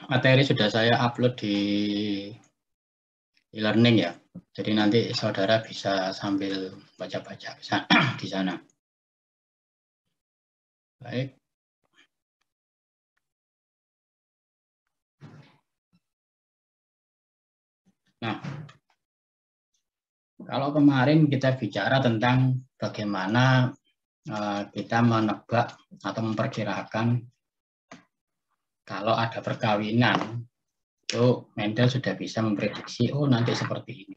materi sudah saya upload di e-learning ya. Jadi nanti saudara bisa sambil baca-baca di sana. Baik. Nah, kalau kemarin kita bicara tentang bagaimana kita menebak atau memperkirakan kalau ada perkawinan, itu Mendel sudah bisa memprediksi, oh nanti seperti ini.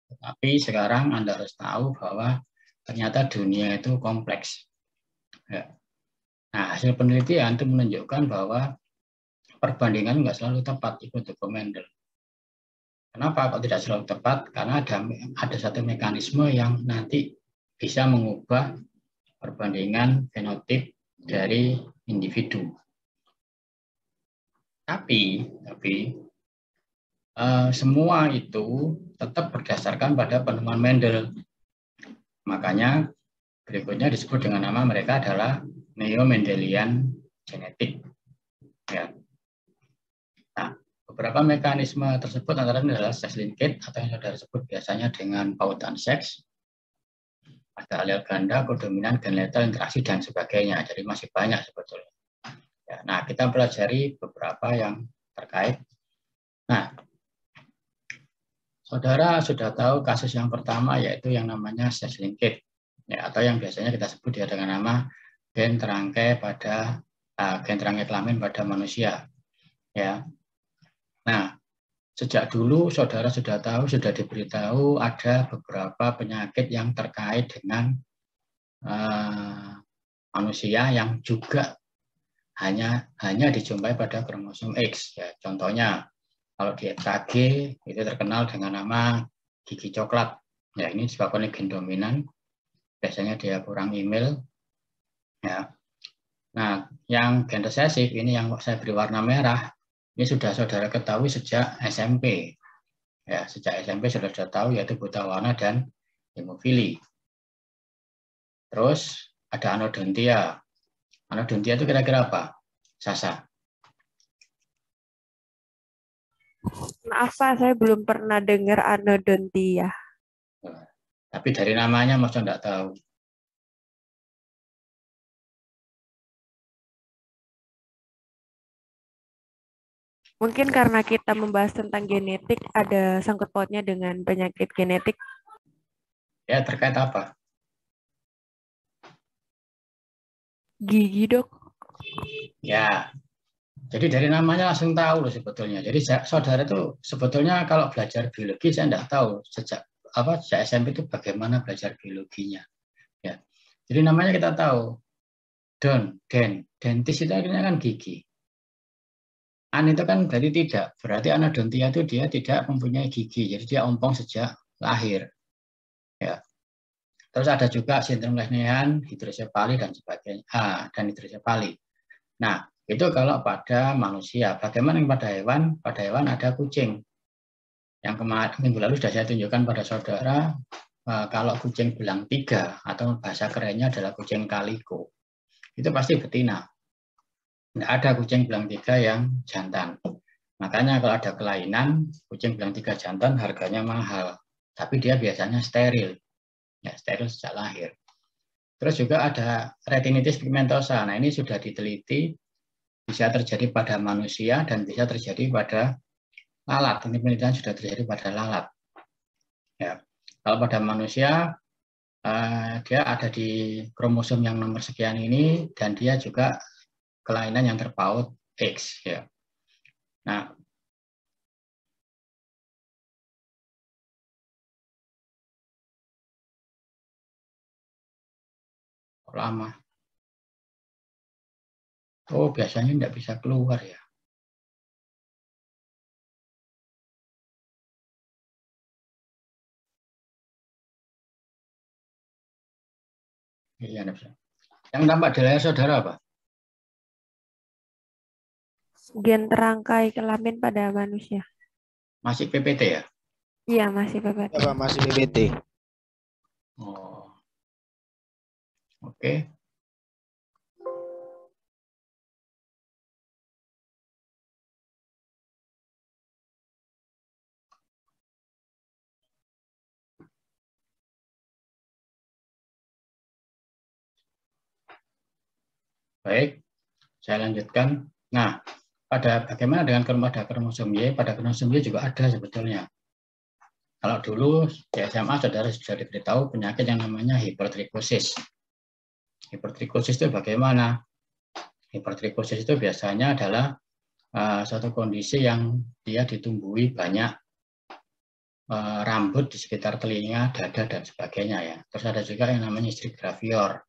Tapi sekarang Anda harus tahu bahwa ternyata dunia itu kompleks. Ya. Nah, hasil penelitian itu menunjukkan bahwa perbandingan nggak selalu tepat ikut hukum Mendel. Kenapa kok tidak selalu tepat? Karena ada satu mekanisme yang nanti bisa mengubah perbandingan fenotip dari individu. Tapi semua itu tetap berdasarkan pada penemuan Mendel. Makanya berikutnya disebut dengan nama mereka adalah neo-Mendelian genetik. Ya. Nah, beberapa mekanisme tersebut antara lain adalah sex linkage atau yang saudara sebut biasanya dengan pautan seks, ada alel ganda, kodominan, gen lethal, interaksi, dan sebagainya. Jadi masih banyak sebetulnya. Ya, nah, kita pelajari beberapa yang terkait. Nah, saudara sudah tahu kasus yang pertama yaitu yang namanya sex linkage, ya, atau yang biasanya kita sebut ya dengan nama gen terangkai kelamin pada manusia. Ya. Nah, sejak dulu saudara sudah tahu, sudah diberitahu ada beberapa penyakit yang terkait dengan manusia yang juga hanya dijumpai pada kromosom X. Ya, contohnya kalau di FKG itu terkenal dengan nama gigi coklat. Ya, ini disebabkan oleh gen dominan. Biasanya dia kurang email. Ya. Nah, yang gen resesif ini yang saya beri warna merah. Ini sudah saudara ketahui sejak SMP. Ya, sejak SMP sudah tahu yaitu buta warna dan hemofili. Terus ada anodontia. Anodontia itu kira-kira apa? Sasa. Maaf Pak, saya belum pernah dengar anodontia. Tapi dari namanya masa enggak tahu. Mungkin karena kita membahas tentang genetik, ada sangkut pautnya dengan penyakit genetik. Ya, terkait apa? Gigi, Dok. Ya, jadi dari namanya langsung tahu loh sebetulnya. Jadi saudara itu sebetulnya kalau belajar biologi saya enggak tahu sejak SMP itu bagaimana belajar biologinya. Ya. Jadi namanya kita tahu. Dentis itu akhirnya kan gigi. An itu kan berarti tidak. Berarti anodontia itu dia tidak mempunyai gigi. Jadi dia ompong sejak lahir. Ya. Terus ada juga sindrom Lehnian, hidrosefali dan sebagainya. Dan hidrosefali. Nah, itu kalau pada manusia. Bagaimana pada hewan? Pada hewan ada kucing. Yang kemarin minggu lalu sudah saya tunjukkan pada saudara kalau kucing belang 3 atau bahasa kerennya adalah kucing kaliko. Itu pasti betina. Tidak ada kucing belang 3 yang jantan. Makanya kalau ada kelainan, kucing belang 3 jantan harganya mahal. Tapi dia biasanya steril. Ya, steril sejak lahir. Terus juga ada retinitis pigmentosa. Nah, ini sudah diteliti, bisa terjadi pada manusia dan bisa terjadi pada lalat. Ini penelitian sudah terjadi pada lalat. Ya. Kalau pada manusia, dia ada di kromosom yang nomor sekian ini, dan dia juga kelainan yang terpaut X. Ya. Nah, lama. Oh, biasanya tidak bisa keluar ya. Iya, bisa. Yang tampak di layar saudara apa? Gen terangkai kelamin pada manusia. Masih PPT ya? Iya, masih PPT. Ya, Pak, masih PPT. Oh, oke. Baik, saya lanjutkan. Nah, bagaimana dengan pada kromosom Y? Pada kromosom Y juga ada sebetulnya. Kalau dulu di SMA saudara sudah diberitahu penyakit yang namanya hipertrikosis. Hipertrikosis itu bagaimana? Hipertrikosis itu biasanya adalah suatu kondisi yang dia ditumbuhi banyak rambut di sekitar telinga, dada, dan sebagainya ya. Terus ada juga yang namanya istrik gravior,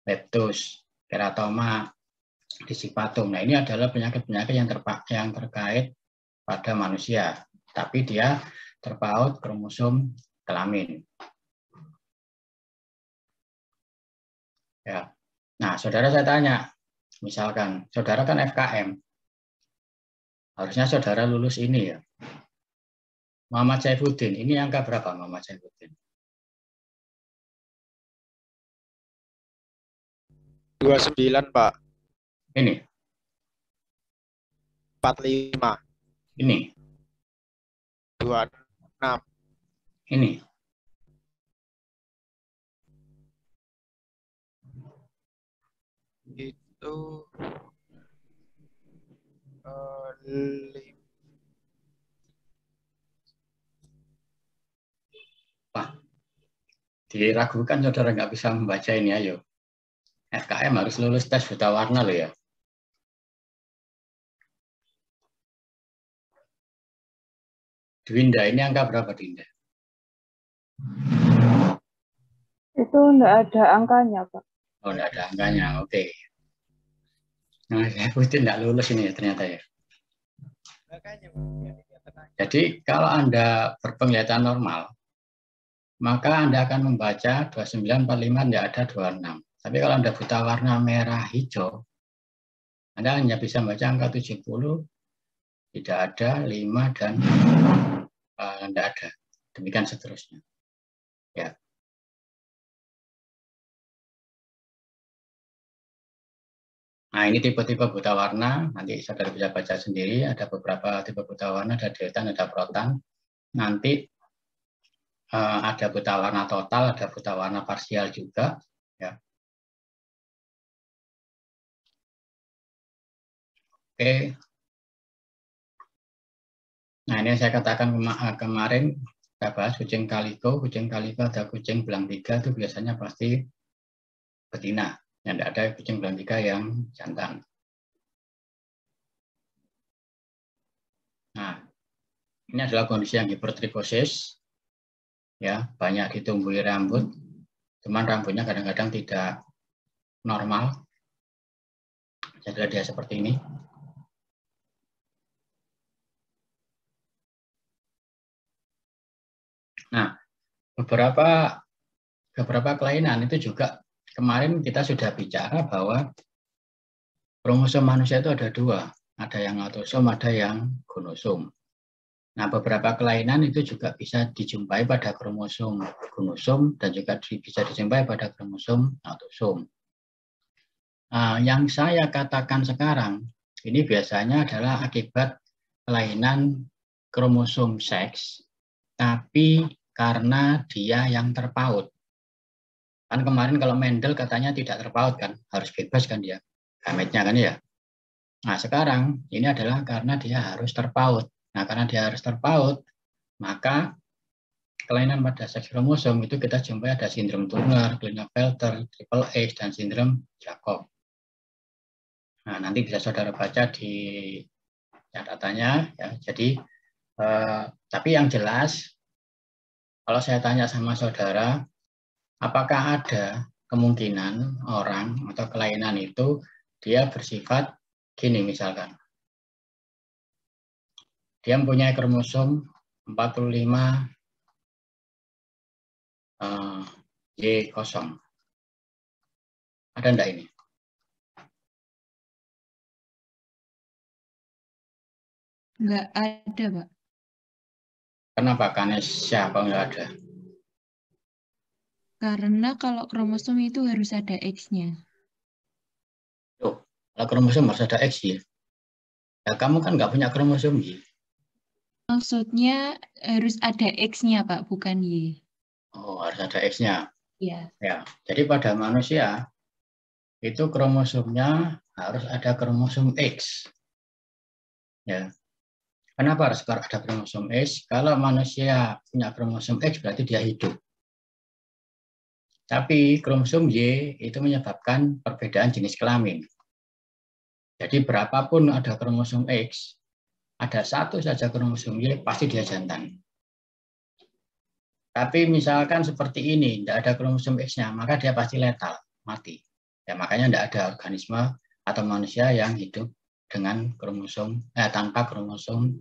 leptus, keratoma, disipatum. Nah, ini adalah penyakit-penyakit yang terkait pada manusia, tapi dia terpaut kromosom kelamin. Ya. Nah, saudara saya tanya, misalkan saudara kan FKM, harusnya saudara lulus ini ya. Muhammad Saifuddin, ini angka berapa Muhammad Saifuddin? 29, Pak. Ini. 45. Ini. 26. Ini. Itu Wah, diragukan saudara nggak bisa membaca ini, ayo. FKM harus lulus tes buta warna loh ya. Dwinda, ini angka berapa Dwinda? Itu enggak ada angkanya, Pak. Oh, enggak ada angkanya, oke. Nah, Saifuddin enggak lulus ini ya ternyata ya. Jadi kalau Anda berpenglihatan normal, maka Anda akan membaca 2945 tidak ada 26. Tapi kalau Anda buta warna merah hijau, Anda hanya bisa membaca angka 70, tidak ada, 5, dan tidak ada. Demikian seterusnya. Ya. Nah, ini tipe-tipe buta warna. Nanti saudara bisa baca sendiri. Ada beberapa tipe buta warna, ada delta, ada protan. Nanti ada buta warna total, ada buta warna parsial juga. Ya. Oke. Nah, ini yang saya katakan kemarin, kita bahas kucing kaliko ada kucing belang 3, itu biasanya pasti betina. Yang tidak ada kucing belang 3 yang jantan. Nah, ini adalah kondisi yang hipertrikosis. Ya, banyak ditumbuhi rambut, cuman rambutnya kadang-kadang tidak normal. Jadi dia seperti ini. Nah, beberapa kelainan itu juga kemarin kita sudah bicara bahwa kromosom manusia itu ada 2, ada yang autosom, ada yang gonosom. Nah, beberapa kelainan itu juga bisa dijumpai pada kromosom gonosom dan juga bisa dijumpai pada kromosom autosom. Yang saya katakan sekarang, ini biasanya adalah akibat kelainan kromosom seks, tapi karena dia yang terpaut. Kan kemarin kalau Mendel katanya tidak terpaut kan, harus bebas kan dia, gametnya kan ya. Nah sekarang ini adalah karena dia harus terpaut. Nah karena dia harus terpaut, maka kelainan pada seks kromosom itu kita jumpai ada sindrom Turner, Klinefelter, Triple X, dan sindrom Jacob. Nah, nanti bisa saudara baca di catatannya. Ya. Jadi, tapi yang jelas, kalau saya tanya sama saudara, apakah ada kemungkinan orang atau kelainan itu dia bersifat gini misalkan. Dia mempunyai kromosom 45 Y0. Ada enggak ini? Enggak ada, Pak. Kenapa? Karena siapa enggak ada? Karena kalau kromosom itu harus ada X-nya. Tuh, kalau kromosom harus ada X ya. Ya, kamu kan enggak punya kromosom Y. Maksudnya harus ada X-nya, Pak, bukan Y. Oh, harus ada X-nya. Iya. Ya, jadi pada manusia itu kromosomnya harus ada kromosom X. Ya. Kenapa harus ada kromosom X? Kalau manusia punya kromosom X berarti dia hidup. Tapi kromosom Y itu menyebabkan perbedaan jenis kelamin. Jadi berapapun ada kromosom X, ada satu saja kromosom Y, pasti dia jantan. Tapi misalkan seperti ini, tidak ada kromosom X-nya, maka dia pasti letal, mati. Ya, makanya tidak ada organisme atau manusia yang hidup dengan kromosom tanpa kromosom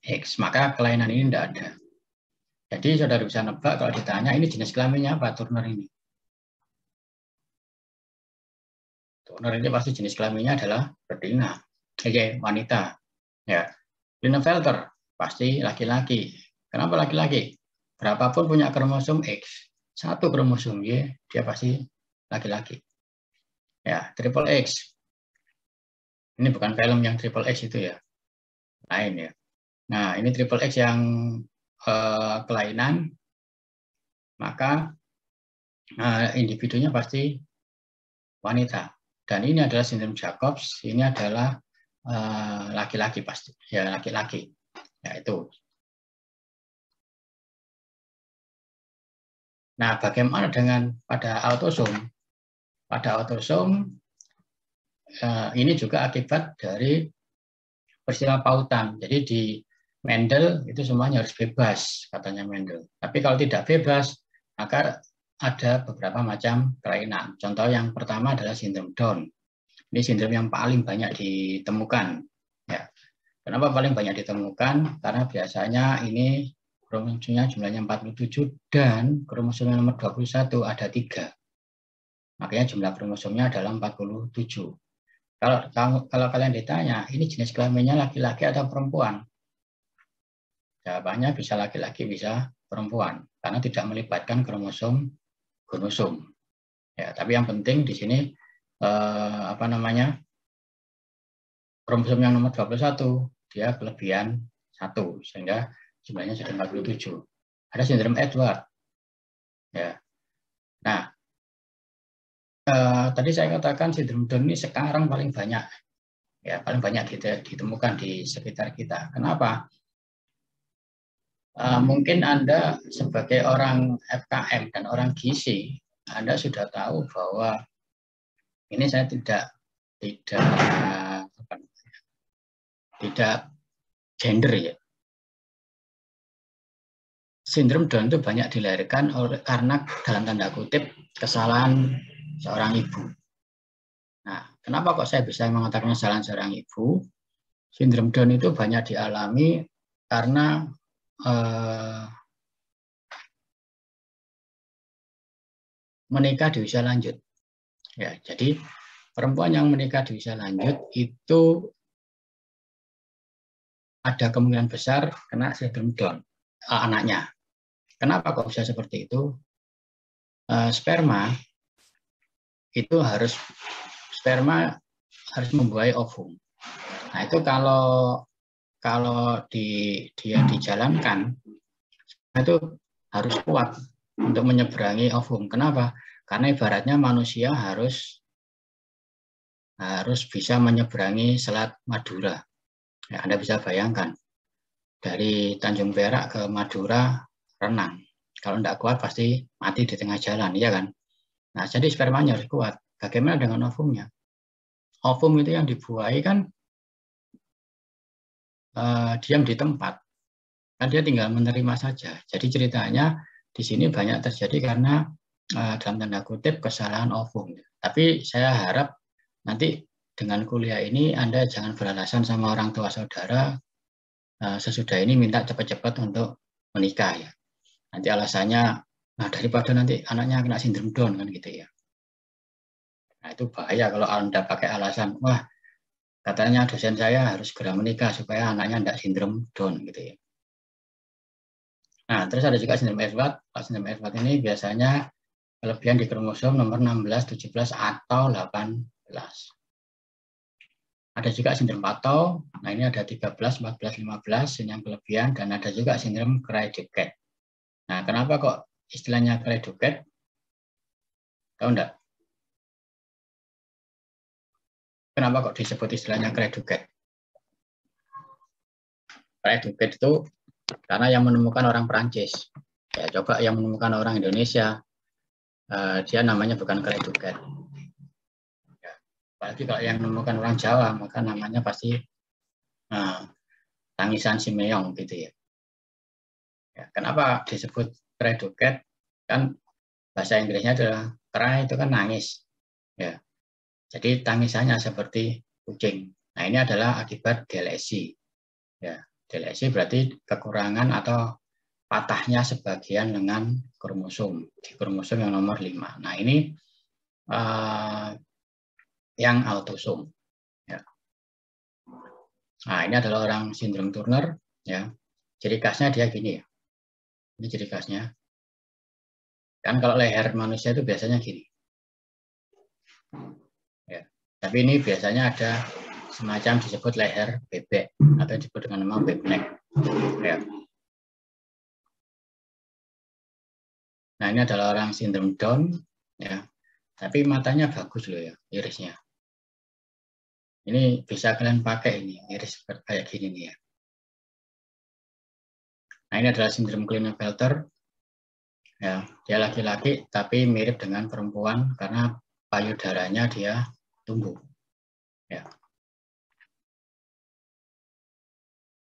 X. Maka kelainan ini tidak ada. Jadi saudara bisa nebak kalau ditanya ini jenis kelaminnya apa, Turner ini. Turner ini pasti jenis kelaminnya adalah betina, wanita. Ya, Klinefelter pasti laki-laki. Kenapa laki-laki? Berapapun punya kromosom X, satu kromosom Y, dia pasti laki-laki. Ya, triple X. Ini bukan film yang triple X itu ya, lain ya. Nah, ini triple X yang kelainan, maka individunya pasti wanita. Dan ini adalah sindrom Jacobs, ini adalah laki-laki pasti, ya laki-laki. Ya itu. Nah, bagaimana dengan pada autosom? Pada autosom ini juga akibat dari peristiwa pautan. Jadi di Mendel itu semuanya harus bebas, katanya Mendel. Tapi kalau tidak bebas, maka ada beberapa macam kelainan. Contoh yang pertama adalah sindrom Down. Ini sindrom yang paling banyak ditemukan. Ya. Kenapa paling banyak ditemukan? Karena biasanya ini kromosomnya jumlahnya 47 dan kromosom nomor 21 ada 3. Makanya jumlah kromosomnya adalah 47. Kalau kalian ditanya, ini jenis kelaminnya laki-laki atau perempuan? Jawabannya bisa laki-laki, bisa perempuan, karena tidak melibatkan kromosom. Ya, tapi yang penting di sini kromosom yang nomor 21 dia kelebihan 1 sehingga jumlahnya jadi 47. Ada sindrom Edward. Ya. Nah, tadi saya katakan sindrom Down ini sekarang paling banyak, ya paling banyak ditemukan di sekitar kita. Kenapa? Mungkin Anda sebagai orang FKM dan orang gizi, Anda sudah tahu bahwa ini saya tidak gender ya. Sindrom Down itu banyak dilahirkan karena dalam tanda kutip kesalahan seorang ibu. Nah, kenapa kok saya bisa mengatakan kesalahan seorang ibu? Sindrom Down itu banyak dialami karena menikah di usia lanjut. Ya, jadi perempuan yang menikah di usia lanjut itu ada kemungkinan besar kena sindrom Down anaknya. Kenapa kok bisa seperti itu? Sperma harus membuai ovum. Nah, itu kalau dia dijalankan itu harus kuat untuk menyeberangi ovum. Kenapa? Karena ibaratnya manusia harus bisa menyeberangi Selat Madura. Ya, Anda bisa bayangkan dari Tanjung Perak ke Madura renang. Kalau tidak kuat pasti mati di tengah jalan, ya kan? Nah, jadi spermanya harus kuat. Bagaimana dengan ovumnya? Ovum itu yang dibuai kan diam di tempat. Kan dia tinggal menerima saja. Jadi ceritanya di sini banyak terjadi karena dalam tanda kutip kesalahan ovum. Tapi saya harap nanti dengan kuliah ini Anda jangan beralasan sama orang tua saudara sesudah ini minta cepat-cepat untuk menikah ya. Nanti alasannya, nah daripada nanti anaknya kena sindrom Down kan gitu ya. Nah itu bahaya kalau Anda pakai alasan, wah katanya dosen saya harus segera menikah supaya anaknya tidak sindrom Down gitu ya. Nah, terus ada juga sindrom Edward. Sindrom Edward ini biasanya kelebihan di kromosom nomor 16, 17, atau 18. Ada juga sindrom Pato. Nah, ini ada 13, 14, 15 ini yang kelebihan. Dan ada juga sindrom Cray-Duquette. Nah, kenapa kok istilahnya Cray-Duquette? Tahu enggak? Kenapa kok disebut istilahnya Creduket? Creduket itu karena yang menemukan orang Perancis. Ya, coba yang menemukan orang Indonesia, dia namanya bukan Creduket. Ya, apalagi kalau yang menemukan orang Jawa, maka namanya pasti Tangisan Simeong gitu ya. Ya, kenapa disebut Creduket? Kan bahasa Inggrisnya adalah cry itu kan nangis. Ya. Jadi tangisannya seperti kucing. Nah, ini adalah akibat delesi. Ya, delesi berarti kekurangan atau patahnya sebagian lengan kromosom di kromosom yang nomor 5. Nah, ini yang autosom. Ya. Nah, ini adalah orang sindrom Turner. Ya. Ciri khasnya dia gini ya. Ini ciri khasnya. Kan kalau leher manusia itu biasanya gini. Ya. Tapi ini biasanya ada semacam disebut leher bebek atau disebut dengan nama baby neck. Ya. Nah, ini adalah orang sindrom Down, ya. Tapi matanya bagus loh ya, irisnya. Ini bisa kalian pakai ini, iris kayak gini nih ya. Nah, ini adalah sindrom Klinefelter. Ya, dia laki-laki tapi mirip dengan perempuan karena payudaranya dia tumbuh. Ya.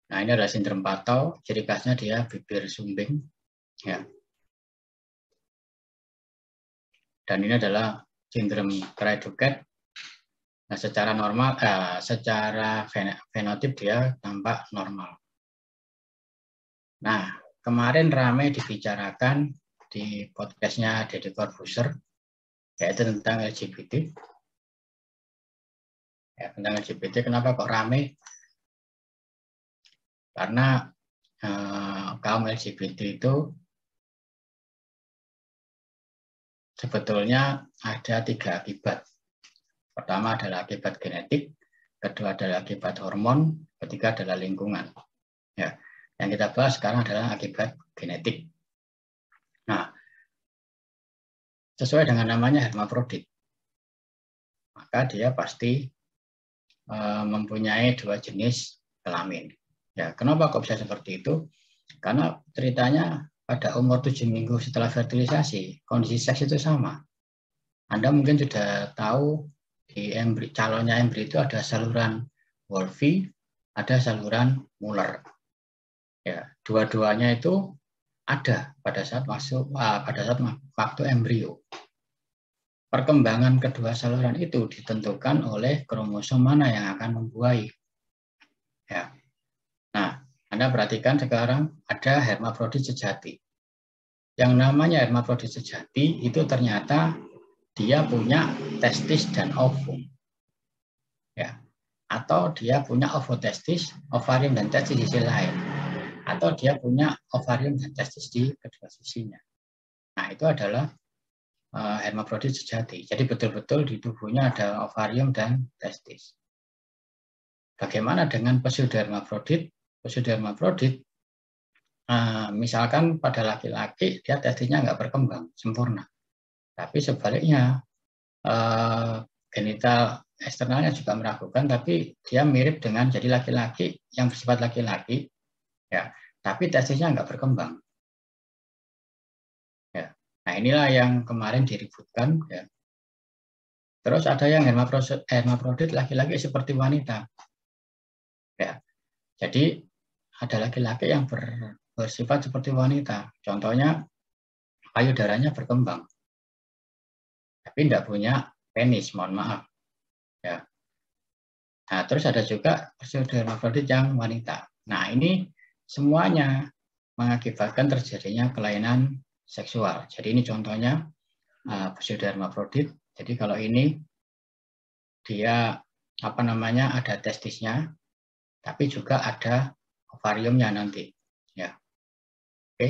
Nah, ini adalah sindrom Patau, ciri khasnya dia bibir sumbing. Ya. Dan ini adalah sindrom Creduket. Nah, secara normal, secara fenotip dia tampak normal. Nah, kemarin ramai dibicarakan di podcastnya Deddy Corbuzier, yaitu tentang LGBT. Ya, tentang LGBT, kenapa kok ramai? Karena kaum LGBT itu sebetulnya ada 3 akibat. Pertama adalah akibat genetik, kedua adalah akibat hormon, ketiga adalah lingkungan. Ya, yang kita bahas sekarang adalah akibat genetik. Nah, sesuai dengan namanya hermafrodit, maka dia pasti mempunyai 2 jenis kelamin. Ya, kenapa kok bisa seperti itu? Karena ceritanya pada umur 7 minggu setelah fertilisasi, kondisi seks itu sama. Anda mungkin sudah tahu di calonnya embrio itu ada saluran Wolfi, ada saluran Muller. Ya, dua-duanya itu ada pada saat waktu embrio. Perkembangan kedua saluran itu ditentukan oleh kromosom mana yang akan membuahi. Ya. Nah, Anda perhatikan sekarang ada hermafrodit sejati. Yang namanya hermafrodit sejati itu ternyata dia punya testis dan ovum. Ya. Atau dia punya ovotestis, ovarium dan testis di sisi lain. Atau dia punya ovarium dan testis di kedua sisinya. Nah, itu adalah hermafrodit sejati. Jadi betul-betul di tubuhnya ada ovarium dan testis. Bagaimana dengan pseudohermafrodit? Pseudohermafrodit, misalkan pada laki-laki dia testisnya nggak berkembang sempurna, tapi sebaliknya genital eksternalnya juga meragukan, tapi dia mirip dengan jadi laki-laki yang bersifat laki-laki, ya, tapi testisnya nggak berkembang. Ya. Nah, inilah yang kemarin diributkan. Ya. Terus ada yang hermafrodit laki-laki seperti wanita. Ya. Jadi ada laki-laki yang bersifat seperti wanita. Contohnya payudaranya berkembang, tapi tidak punya penis, mohon maaf. Ya. Nah, terus ada juga pseudohermafrodit yang wanita. Nah, ini semuanya mengakibatkan terjadinya kelainan seksual. Jadi ini contohnya pseudohermafrodit. Jadi kalau ini dia ada testisnya, tapi juga ada ovariumnya nanti. Ya, oke.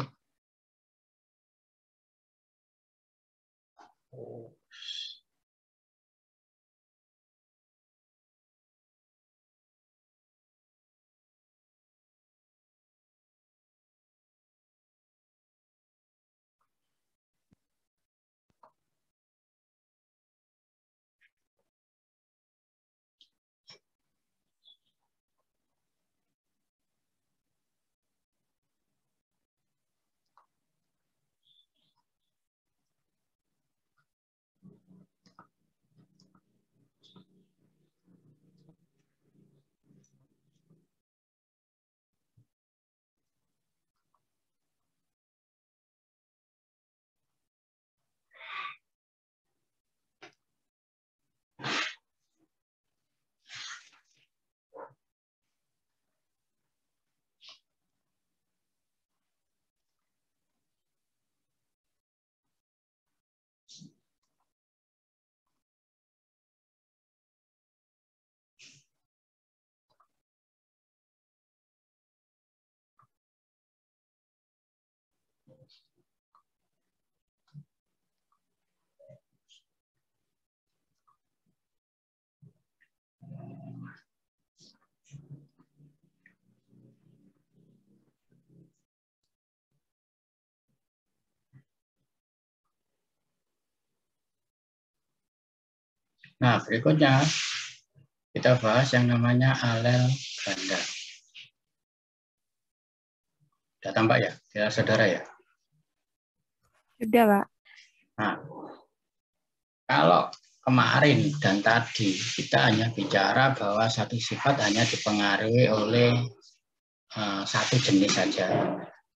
Nah, berikutnya kita bahas yang namanya alel ganda. Sudah tampak ya, saudara ya? Sudah, Pak. Nah, kalau kemarin dan tadi kita hanya bicara bahwa satu sifat hanya dipengaruhi oleh satu jenis saja.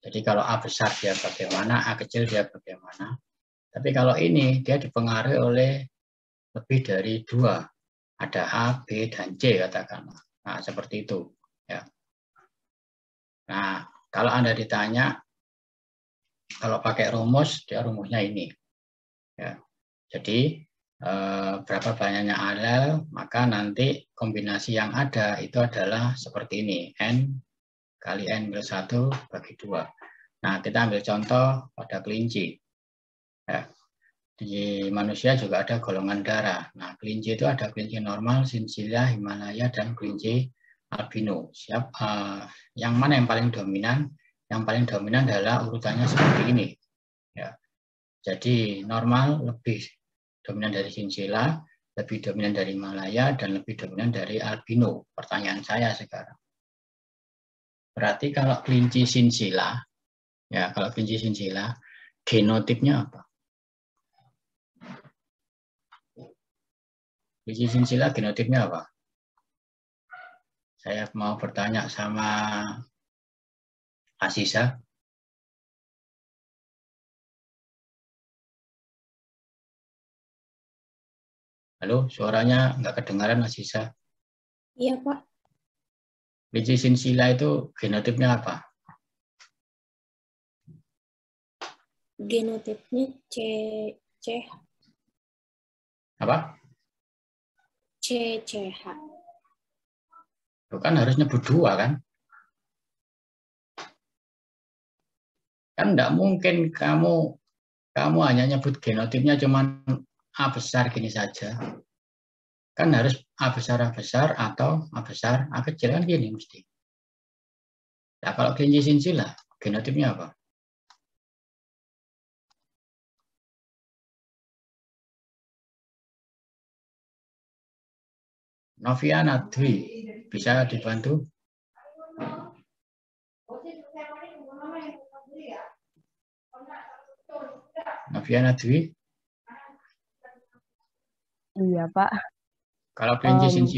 Jadi kalau A besar dia bagaimana, A kecil dia bagaimana. Tapi kalau ini dia dipengaruhi oleh lebih dari dua. Ada A, B, dan C katakanlah. Nah, seperti itu. Ya. Nah, kalau Anda ditanya, kalau pakai rumus, dia rumusnya ini. Ya. Jadi, berapa banyaknya alel, maka nanti kombinasi yang ada itu adalah seperti ini. N kali N-1 bagi 2. Nah, kita ambil contoh pada kelinci. Ya. Di manusia juga ada golongan darah. Nah, kelinci itu ada kelinci normal, sinsila, Himalaya, dan kelinci albino. Yang mana yang paling dominan? Yang paling dominan adalah urutannya seperti ini. Ya. Jadi normal lebih dominan dari sinsila, lebih dominan dari Himalaya, dan lebih dominan dari albino. Pertanyaan saya sekarang. Berarti kalau kelinci sinsila, ya kalau kelinci sinsila, genotipnya apa? Kelinci sinsila genotipnya apa? Saya mau bertanya sama Aziza. Halo, suaranya nggak kedengaran Aziza. Iya, Pak. Kelinci sinsila itu genotipnya apa? Genotipnya CH. Apa? CCH. Itu kan harus nyebut dua kan? Kan nggak mungkin kamu hanya nyebut genotipnya cuma A besar gini saja. Kan harus A besar atau A besar A kecil kan gini mesti. Nah kalau kelinci sinsila genotipnya apa? Noviana Dwi, bisa dibantu? Noviana Dwi? Iya, Pak. Kalau kelinci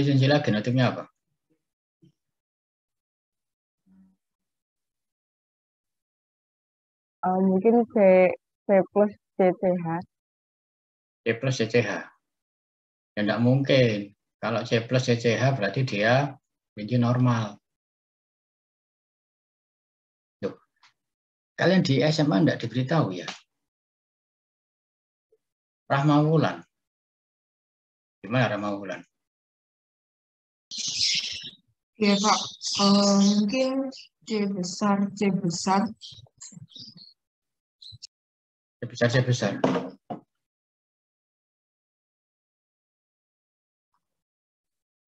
sinsila genotipnya apa? Mungkin C plus CCH. C plus CCH. Ya enggak mungkin. Kalau C plus CCH berarti dia kelinci normal. Loh, kalian di SMA enggak diberitahu ya? Rahma Wulan. Gimana Rahma Wulan? Ya Pak, mungkin C besar. C besar.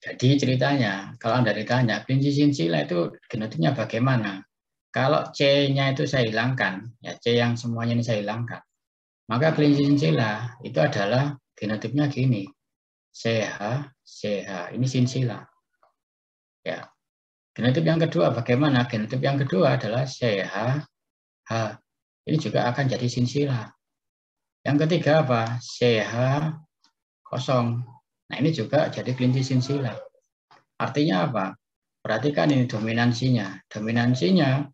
Jadi ceritanya, kalau Anda ditanya, kelinci sinsila itu genotipnya bagaimana? Kalau C-nya itu saya hilangkan, ya C yang semuanya ini saya hilangkan, maka kelinci sinsila itu adalah genotipnya gini, CH, ini sinsila. Ya. Genotip yang kedua bagaimana? Genotip yang kedua adalah CH, ini juga akan jadi sinsila. Yang ketiga apa? CH kosong. Nah ini juga jadi kelinci sinsila. Artinya apa? Perhatikan ini dominansinya. Dominansinya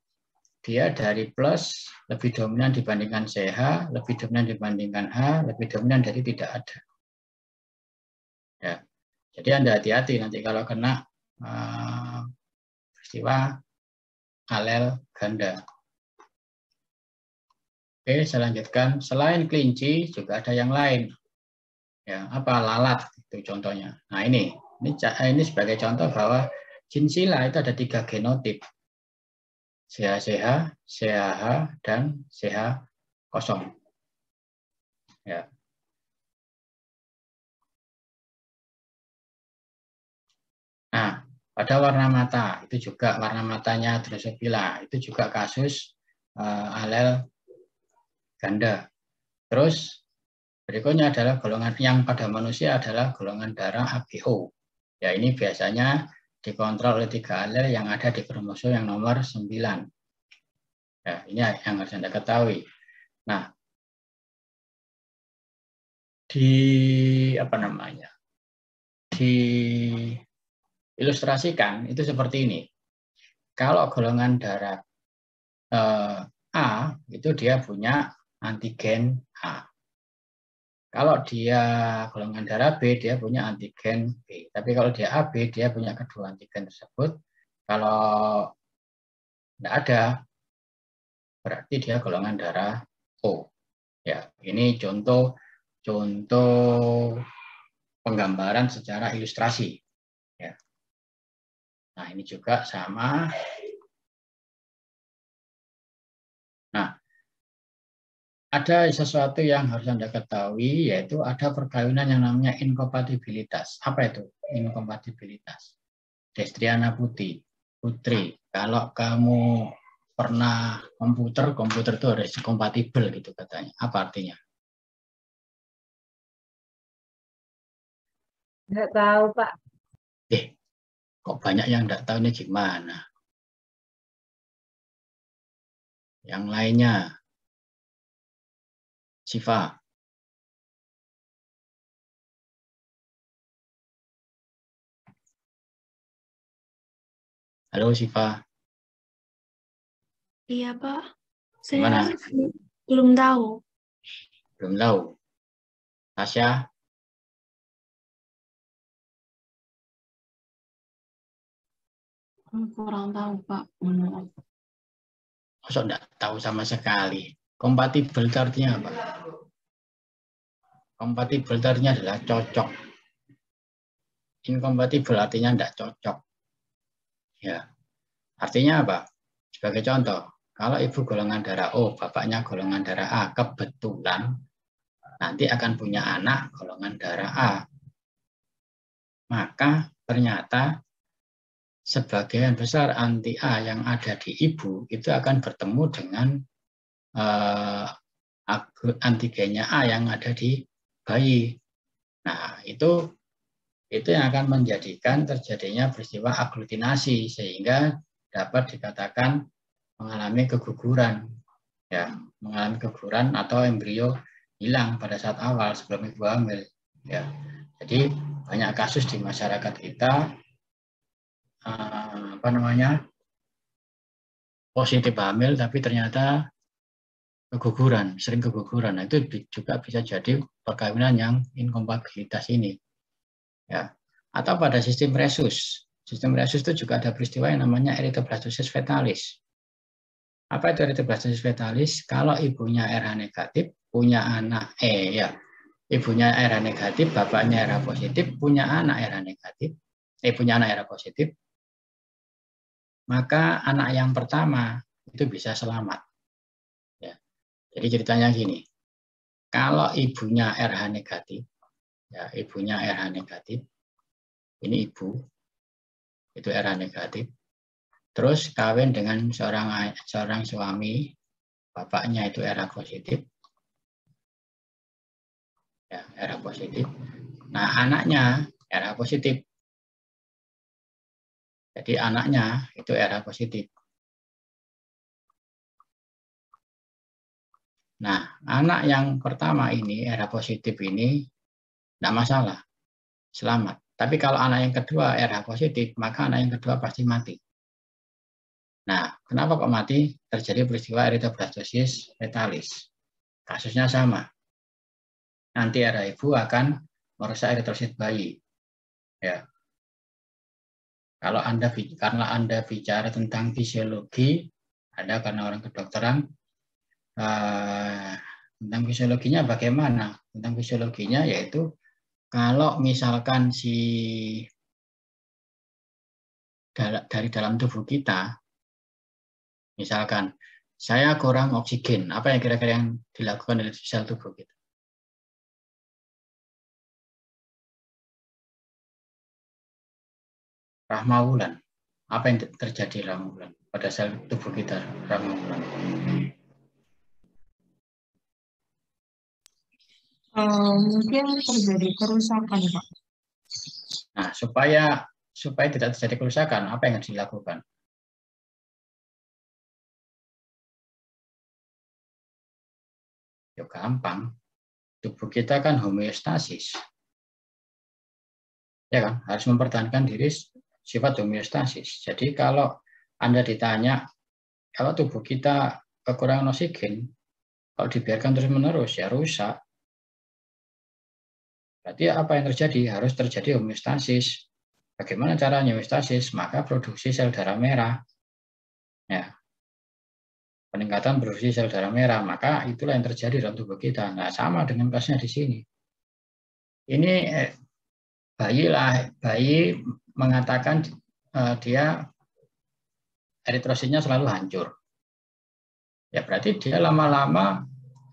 dia dari plus lebih dominan dibandingkan CH, lebih dominan dibandingkan H, lebih dominan dari tidak ada. Ya. Jadi Anda hati-hati nanti kalau kena peristiwa alel ganda. Oke, saya lanjutkan. Selain kelinci juga ada yang lain. Ya, apa lalat itu contohnya. Nah ini sebagai contoh bahwa sinsila itu ada 3 genotip. CH, CH, dan CH kosong. Ya. Nah, pada warna mata itu juga warna matanya Drosophila itu juga kasus alel ganda. Terus Berikutnya adalah golongan yang pada manusia adalah golongan darah ABO. Ya, ini biasanya dikontrol oleh 3 alel yang ada di kromosom yang nomor 9. Ya, ini yang harus Anda ketahui. Nah, diilustrasikan itu seperti ini. Kalau golongan darah A itu dia punya antigen A. Kalau dia golongan darah B, dia punya antigen B. Tapi kalau dia AB, dia punya kedua antigen tersebut. Kalau tidak ada, berarti dia golongan darah O. Ya, ini contoh penggambaran secara ilustrasi. Ya. Nah, ini juga sama. Nah, ada sesuatu yang harus Anda ketahui, yaitu ada perkawinan yang namanya inkompatibilitas. Apa itu inkompatibilitas? Destriana Putri, kalau kamu pernah komputer itu harus kompatibel gitu katanya. Apa artinya? Nggak tahu, Pak. Kok banyak yang nggak tahu ini gimana? Yang lainnya, Siva. Halo Siva. Iya, Pak. Gimana? Saya belum tahu. Belum tahu. Tasya? Kurang tahu, Pak. Masa enggak tahu sama sekali. Kompatibel itu artinya apa? Kompatibel itu artinya adalah cocok. Inkompatibel artinya enggak cocok. Ya. Artinya apa? Sebagai contoh, kalau ibu golongan darah O, bapaknya golongan darah A, kebetulan nanti akan punya anak golongan darah A. Maka ternyata sebagian besar anti A yang ada di ibu itu akan bertemu dengan antigennya A yang ada di bayi. Nah, itu yang akan menjadikan terjadinya peristiwa aglutinasi sehingga dapat dikatakan mengalami keguguran. Ya, mengalami keguguran atau embrio hilang pada saat awal sebelum ibu hamil. Ya. Jadi banyak kasus di masyarakat kita positif hamil tapi ternyata keguguran, sering keguguran. Nah, itu juga bisa jadi perkawinan yang inkompatibilitas ini. Ya. Atau pada sistem resus. Sistem resus itu juga ada peristiwa yang namanya erythroblastosis fetalis. Apa itu erythroblastosis fetalis? Kalau ibunya RH negatif, punya anak ibunya RH negatif, bapaknya RH positif, punya anak RH negatif, punya anak RH positif, maka anak yang pertama itu bisa selamat. Ya. Jadi ceritanya gini, kalau ibunya RH negatif, ya ibunya RH negatif, ini ibu, itu RH negatif, terus kawin dengan seorang suami, bapaknya itu RH positif, ya RH positif. Nah anaknya RH positif. Jadi anaknya itu RH positif. Nah, anak yang pertama ini, RH positif ini, tidak masalah, selamat. Tapi kalau anak yang kedua RH positif, maka anak yang kedua pasti mati. Nah, kenapa kok mati? Terjadi peristiwa erythroblastosis fetalis. Kasusnya sama. Nanti RH ibu akan merusak eritrosit bayi. Ya. Kalau karena Anda bicara tentang fisiologi, Anda karena orang kedokteran, tentang fisiologinya bagaimana? Tentang fisiologinya yaitu kalau misalkan dari dalam tubuh kita, misalkan saya kurang oksigen, apa yang kira-kira yang dilakukan oleh sel tubuh kita? Rahma Wulan. Apa yang terjadi Rahma Wulan pada sel tubuh kita, Rahma Wulan? Mungkin terjadi kerusakan, Pak. Nah, supaya tidak terjadi kerusakan, apa yang harus dilakukan? Ya gampang. Tubuh kita kan homeostasis. Ya kan, harus mempertahankan diri sifat homeostasis. Jadi kalau Anda ditanya, kalau tubuh kita kekurangan oksigen, kalau dibiarkan terus-menerus, ya rusak. Berarti apa yang terjadi? Harus terjadi homeostasis. Bagaimana caranya homeostasis? Maka produksi sel darah merah. Ya. Peningkatan produksi sel darah merah, maka itulah yang terjadi dalam tubuh kita. Nah, sama dengan kasusnya di sini. Ini bayi mengatakan dia eritrositnya selalu hancur. Ya berarti dia lama-lama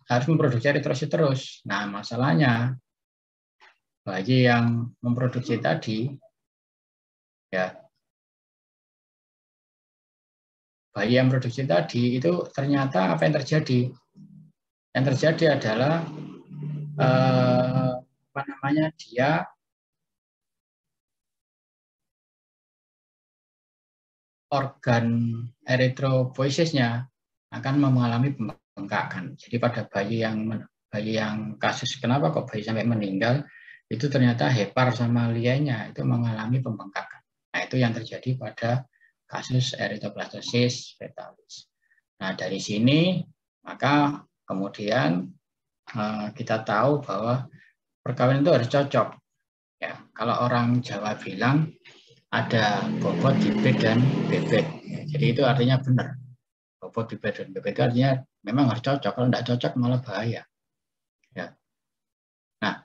harus memproduksi eritrosit terus. Nah, masalahnya bayi yang memproduksi tadi, ya bayi yang produksi tadi itu ternyata apa yang terjadi? Yang terjadi adalah dia organ eritropoiesisnya akan mengalami pembengkakan. Jadi pada bayi yang kasus kenapa kok bayi sampai meninggal itu ternyata hepar sama lianya itu mengalami pembengkakan. Nah, itu yang terjadi pada kasus erythroblastoses fetalis. Nah, dari sini maka kemudian kita tahu bahwa perkawinan itu harus cocok. Ya, kalau orang Jawa bilang ada bobot, bibit, dan bebek. Jadi itu artinya benar. Bobot, bibit, dan bebek itu artinya memang harus cocok. Kalau tidak cocok malah bahaya. Ya. Nah,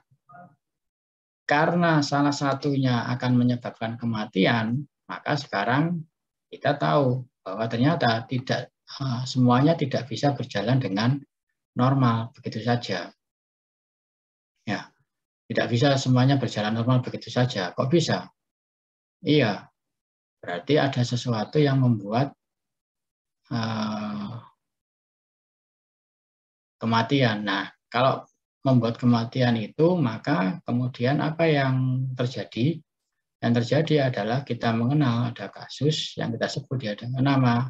karena salah satunya akan menyebabkan kematian, maka sekarang kita tahu bahwa ternyata tidak semuanya tidak bisa berjalan dengan normal begitu saja. Ya, tidak bisa semuanya berjalan normal begitu saja. Kok bisa? Iya, berarti ada sesuatu yang membuat kematian. Nah, kalau membuat kematian itu, maka kemudian apa yang terjadi? Yang terjadi adalah kita mengenal ada kasus yang kita sebut dia dengan nama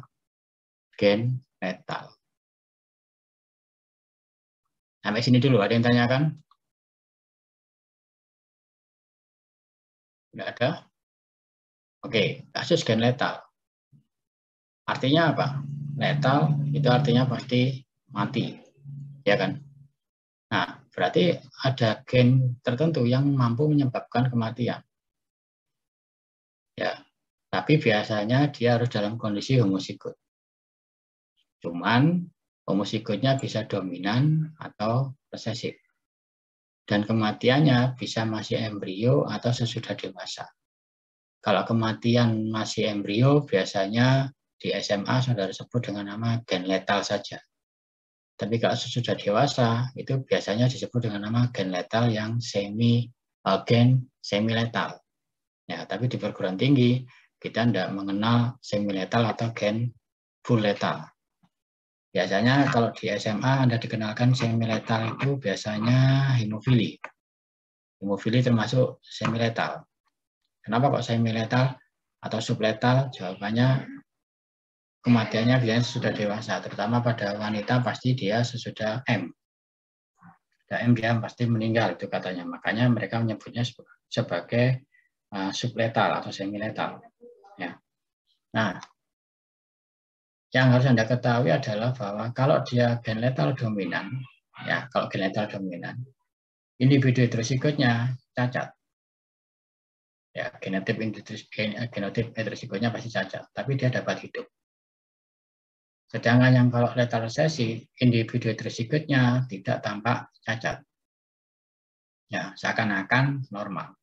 gen letal. Sampai sini dulu, ada yang tanyakan? Tidak ada? Oke, kasus gen letal. Artinya apa? Letal itu artinya pasti mati, ya kan? Nah, berarti ada gen tertentu yang mampu menyebabkan kematian. Ya, tapi biasanya dia harus dalam kondisi homozigot. Cuman homozigotnya bisa dominan atau resesif. Dan kematiannya bisa masih embrio atau sesudah dewasa. Kalau kematian masih embrio, biasanya di SMA sudah disebut dengan nama gen letal saja. Tapi kalau sesudah dewasa, itu biasanya disebut dengan nama gen letal yang gen semi letal. Ya, tapi di perguruan tinggi, kita tidak mengenal semi letal atau gen full letal. Biasanya kalau di SMA Anda dikenalkan semi letal itu biasanya hemofili. Hemofili termasuk semi letal. Kenapa kok semi letal atau subletal? Jawabannya kematiannya biasanya sudah dewasa, terutama pada wanita pasti dia sesudah M. Sudah M dia pasti meninggal itu katanya. Makanya mereka menyebutnya sebagai subletal atau semi letal. Ya. Nah, yang harus Anda ketahui adalah bahwa kalau dia gen letal dominan, ya kalau gen letal dominan, individu heterozigotnya cacat. Ya, genotip heterozigotnya pasti cacat, tapi dia dapat hidup. Sedangkan yang kalau letal resesi, individu heterozigotnya tidak tampak cacat. Ya, seakan-akan normal.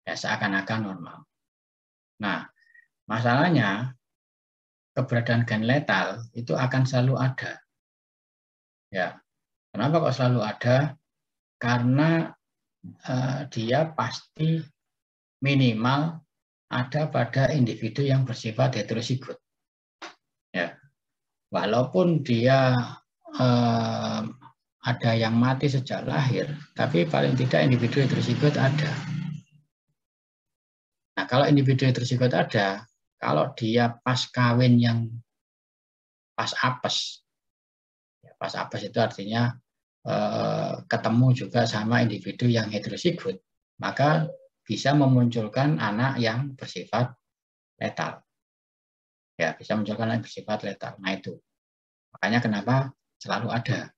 Ya, seakan-akan normal. Nah, masalahnya keberadaan gen letal itu akan selalu ada. Ya, kenapa kok selalu ada? Karena dia pasti minimal ada pada individu yang bersifat heterozigot. Ya, walaupun dia ada yang mati sejak lahir, tapi paling tidak individu heterozigot ada. Nah, kalau individu heterozigot ada, kalau dia pas kawin yang pas apes, ya, pas apes itu artinya ketemu juga sama individu yang heterozigot, maka bisa memunculkan anak yang bersifat letal. Ya, bisa memunculkan anak yang bersifat letal. Nah, itu. Makanya kenapa selalu ada.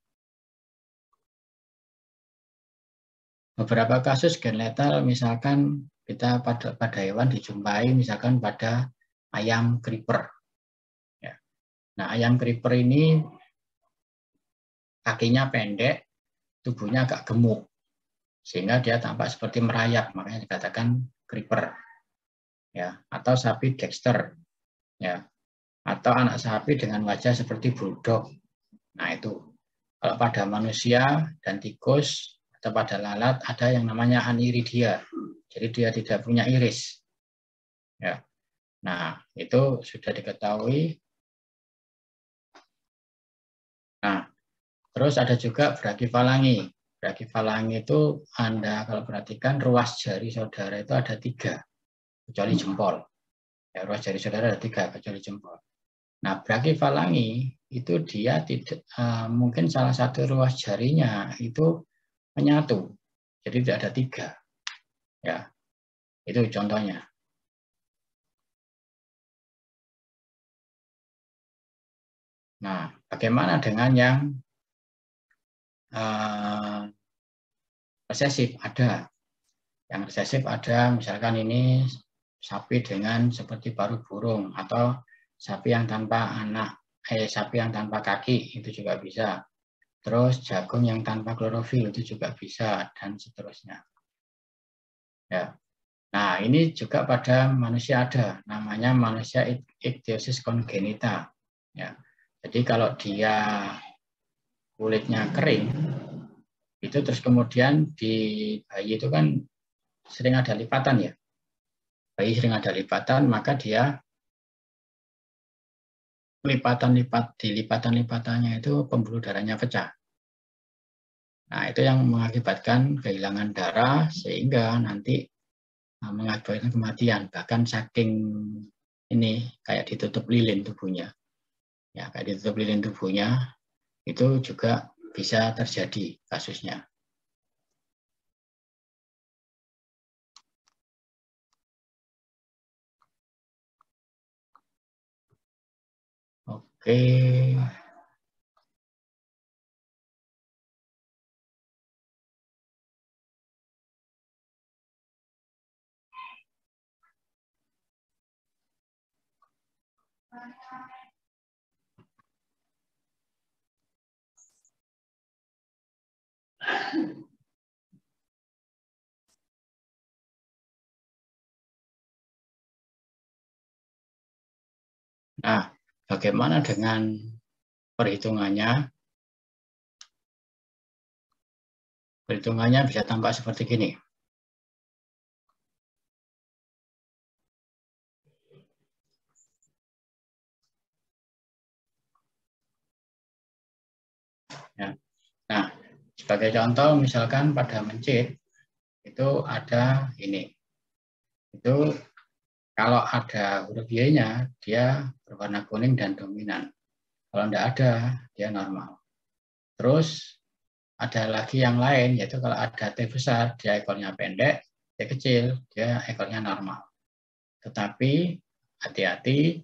Beberapa kasus gen letal, misalkan kita pada hewan dijumpai misalkan pada ayam creeper. Ya. Nah, ayam creeper ini kakinya pendek, tubuhnya agak gemuk, sehingga dia tampak seperti merayap, makanya dikatakan creeper. Ya, atau sapi Dexter, ya, atau anak sapi dengan wajah seperti bulldog. Nah, itu. Kalau pada manusia dan tikus atau pada lalat ada yang namanya aniridia. Jadi dia tidak punya iris. Ya. Nah, itu sudah diketahui. Nah, terus ada juga brachifalangi. Brachifalangi itu Anda kalau perhatikan ruas jari saudara itu ada 3, kecuali jempol. Ya, ruas jari saudara ada 3, kecuali jempol. Nah, brachifalangi itu dia tidak mungkin salah satu ruas jarinya itu menyatu, jadi tidak ada 3. Ya, itu contohnya. Nah, bagaimana dengan yang resesif? Ada. Yang resesif ada, misalkan ini sapi dengan seperti paruh burung atau sapi yang tanpa sapi yang tanpa kaki itu juga bisa. Terus jagung yang tanpa klorofil itu juga bisa dan seterusnya. Ya. Nah, ini juga pada manusia ada, namanya manusia ichthyosis congenita. Ya. Jadi kalau dia kulitnya kering, itu terus kemudian di bayi itu kan sering ada lipatan ya. Bayi sering ada lipatan, maka dia di lipatan-lipatannya itu pembuluh darahnya pecah. Nah, itu yang mengakibatkan kehilangan darah sehingga nanti mengakibatkan kematian, bahkan saking ini kayak ditutup lilin tubuhnya. Ya, kayak ditutup lilin tubuhnya itu juga bisa terjadi kasusnya. Oke. Nah, bagaimana dengan perhitungannya? Perhitungannya bisa tampak seperti gini. Ya. Nah, sebagai contoh misalkan pada mencit itu ada ini. Itu kalau ada huruf Y-nya dia berwarna kuning dan dominan. Kalau tidak ada dia normal. Terus ada lagi yang lain yaitu kalau ada T besar dia ekornya pendek, T kecil dia ekornya normal. Tetapi hati-hati,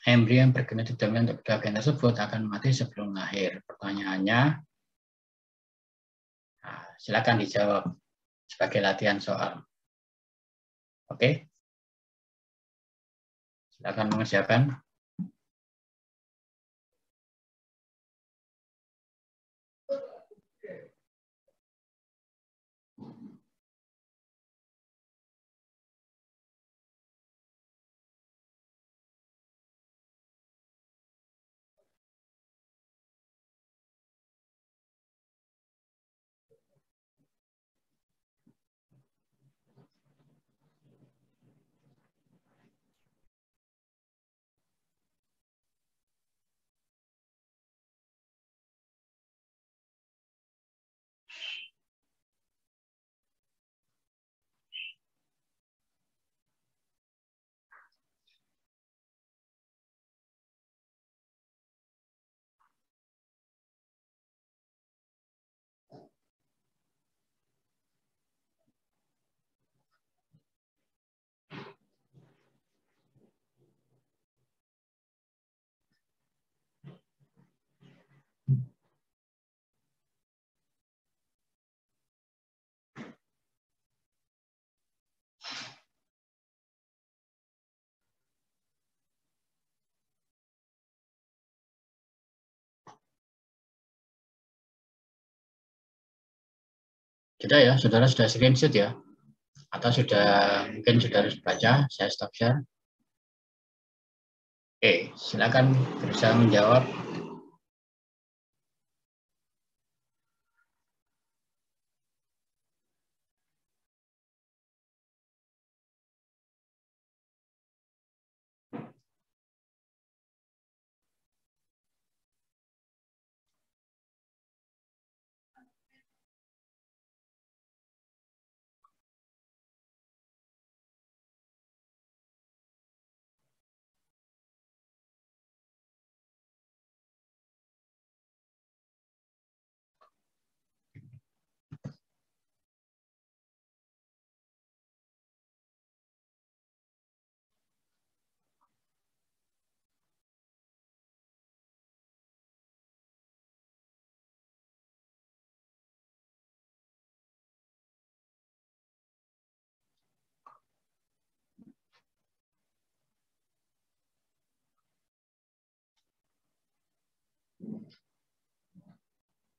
embrio yang bergenetik dominan untuk kedua gen tersebut akan mati sebelum lahir. Pertanyaannya, nah, silakan dijawab sebagai latihan soal. Oke? Silakan mengerjakan. Sudah ya, saudara sudah screenshot ya? Atau mungkin sudah harus baca, saya stop share. Oke, silakan berusaha menjawab.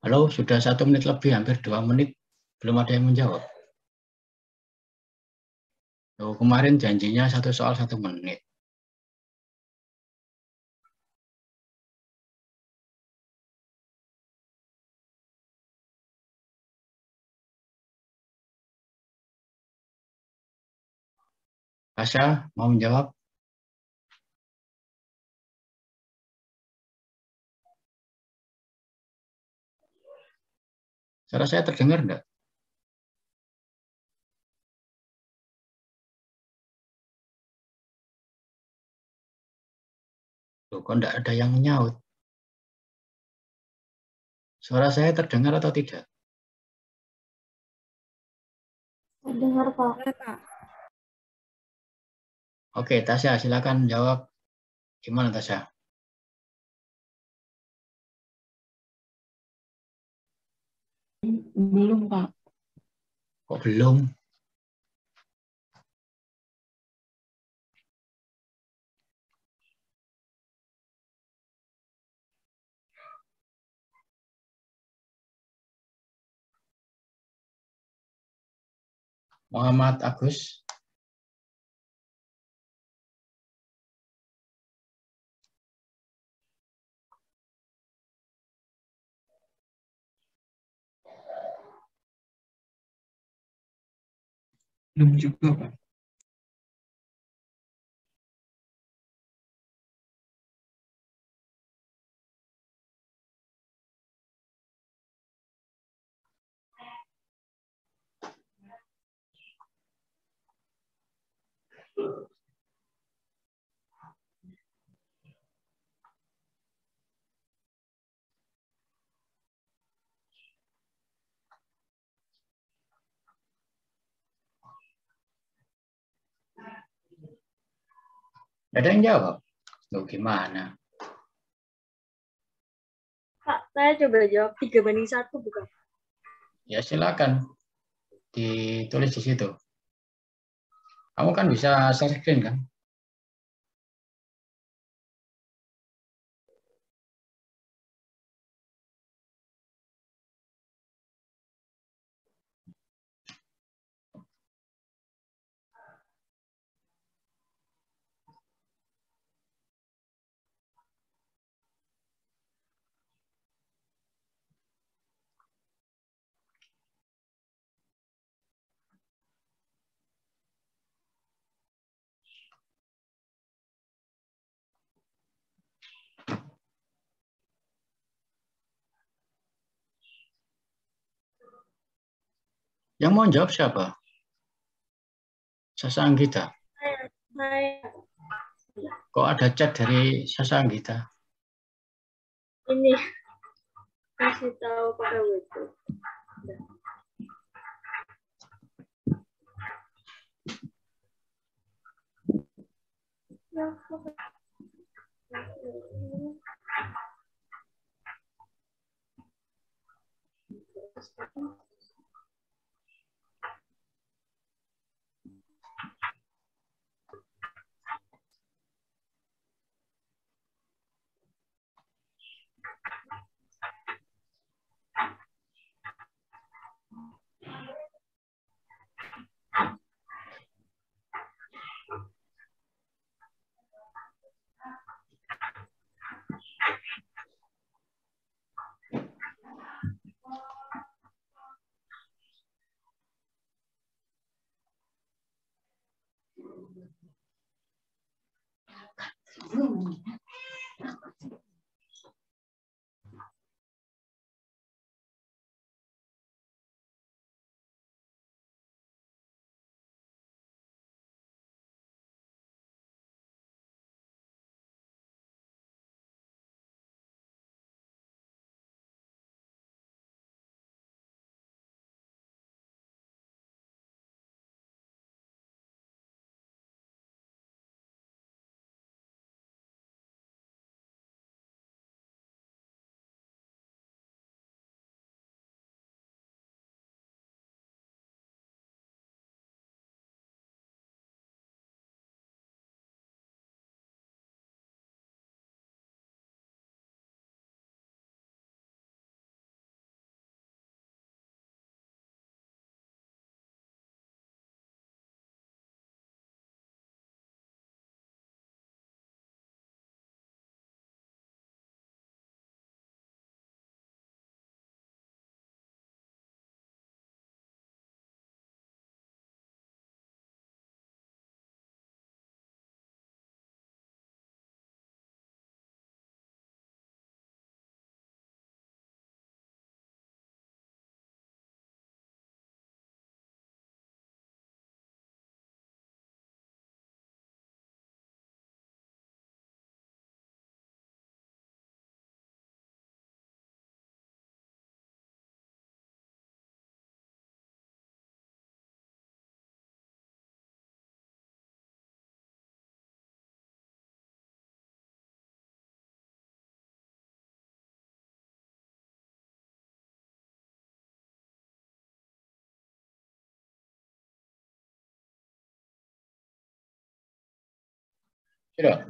Halo, sudah 1 menit lebih, hampir 2 menit, belum ada yang menjawab. Loh, kemarin janjinya 1 soal 1 menit. Tasya, mau menjawab? Suara saya terdengar enggak? Loh, kok enggak ada yang nyaut? Suara saya terdengar atau tidak? Dengar, Pak. Boleh, Pak. Oke, Tasya, silakan jawab. Gimana, Tasya? Belum, Pak. Kok belum? Muhammad Agus. Belum juga, Pak. Ada yang jawab? Loh, gimana? Pak, saya coba jawab 3:1 bukan? Ya, silakan. Ditulis di situ. Kamu kan bisa share screen, kan? Yang mau jawab siapa? Sasanggita. Saya Kok ada chat dari Sasanggita? ini kasih tahu pakai WhatsApp. Sudah.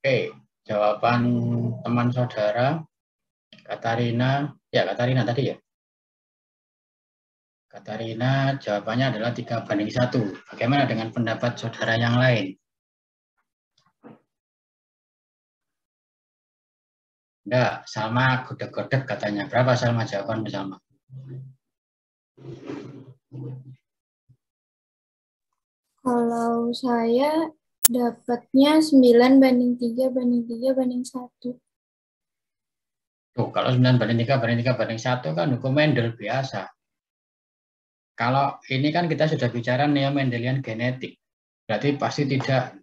Oke, jawaban teman saudara Katarina, ya Katarina tadi ya. Katarina jawabannya adalah 3:1. Bagaimana dengan pendapat saudara yang lain? Enggak, Salma godek-godek katanya. Berapa Salma jawaban Salma? Kalau saya dapatnya 9:3:3:1. Tuh, kalau 9:3:3:1 kan hukum Mendel biasa. Kalau ini kan kita sudah bicara neo-Mendelian genetik. Berarti pasti tidak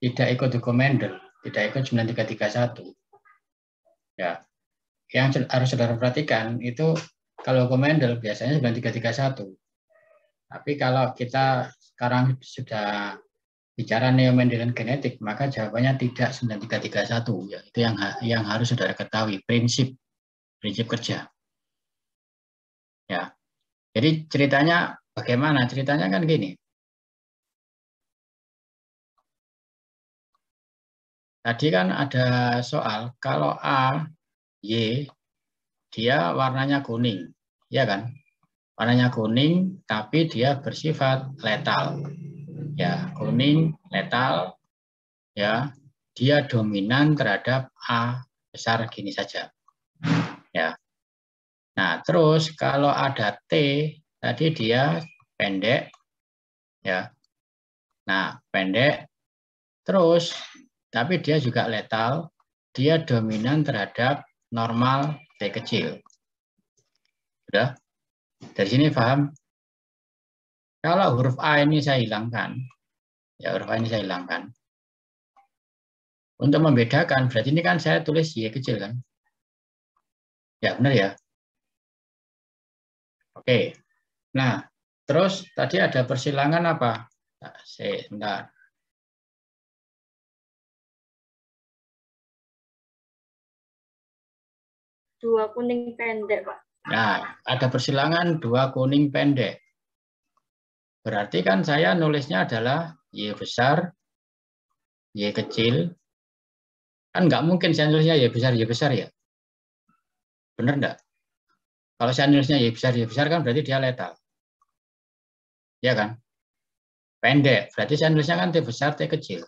ikut hukum Mendel, tidak ikut 9:3:1. Ya. Yang harus saudara perhatikan itu kalau hukum Mendel biasanya 9:3:1. Tapi kalau kita sekarang sudah bicara neo-Mendelian genetik, maka jawabannya tidak 9:3:1. Ya, itu yang harus saudara ketahui, prinsip kerja. Ya. Jadi ceritanya bagaimana? Ceritanya kan gini. Tadi kan ada soal kalau A, Y, dia warnanya kuning, ya kan? Warnanya kuning, tapi dia bersifat letal. Ya, kuning, letal, ya, dia dominan terhadap A besar gini saja. Ya. Nah, terus kalau ada T, tadi dia pendek, ya. Nah, pendek, terus, tapi dia juga letal, dia dominan terhadap normal T kecil. Sudah? Dari sini paham? Kalau huruf A ini saya hilangkan, ya huruf A ini saya hilangkan. Untuk membedakan, berarti ini kan saya tulis Y kecil kan? Ya, benar ya? Oke. Nah, terus tadi ada persilangan apa? Sebentar. Dua kuning pendek, Pak. Nah, ada persilangan 2 kuning pendek. Berarti kan saya nulisnya adalah Y besar, Y kecil. Kan nggak mungkin saya nulisnya Y besar ya? Benar enggak? Kalau saya nulisnya Y besar kan berarti dia letal. Ya kan? Pendek, berarti saya nulisnya kan T besar, T kecil.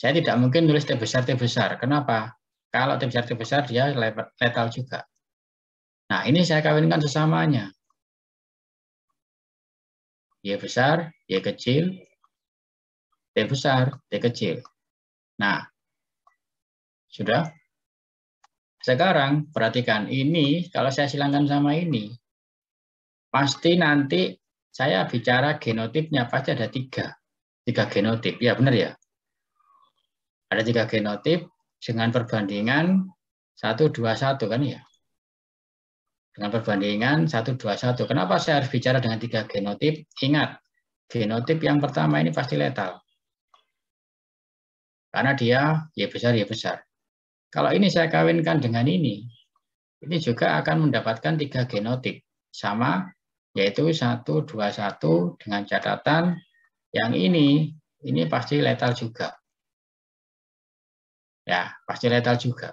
Saya tidak mungkin nulis T besar. Kenapa? Kalau T besar dia letal juga. Nah, ini saya kawinkan sesamanya. Y besar, Y kecil, T besar, T kecil. Nah, sudah? Sekarang perhatikan ini, kalau saya silangkan sama ini, pasti nanti saya bicara genotipnya, pasti ada 3 genotip. Ya benar ya? Ada 3 genotip dengan perbandingan 1:2:1 kan ya? Dengan perbandingan 1:2:1. Kenapa saya harus bicara dengan 3 genotip? Ingat, genotip yang pertama ini pasti letal. Karena dia Y besar. Kalau ini saya kawinkan dengan ini juga akan mendapatkan 3 genotip. Sama, yaitu 1:2:1 dengan catatan yang ini pasti letal juga. Ya, pasti letal juga.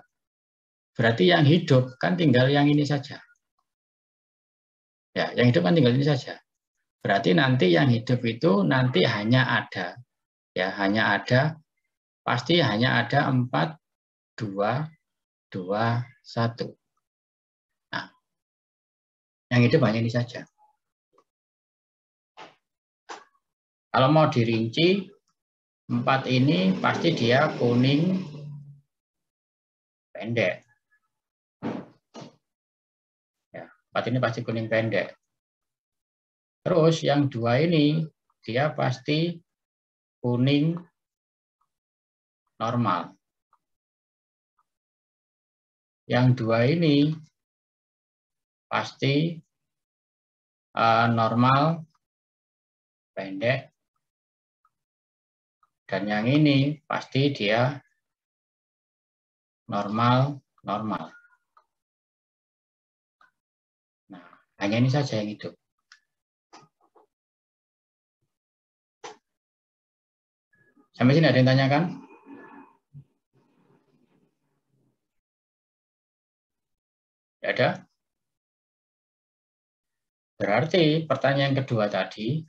Berarti yang hidup kan tinggal yang ini saja. Ya, yang hidup kan tinggal ini saja. Berarti nanti yang hidup itu nanti hanya ada. Ya, pasti hanya ada 4:2:1. Nah, yang hidup hanya ini saja. Kalau mau dirinci, 4 ini pasti dia kuning pendek. Ya, 4 ini pasti kuning pendek. Terus yang 2 ini dia pasti kuning normal. Yang 2 ini pasti normal pendek. Dan yang ini pasti dia normal. Nah, hanya ini saja yang hidup. Sampai sini ada yang tanyakan? Tidak ada? Berarti pertanyaan kedua tadi,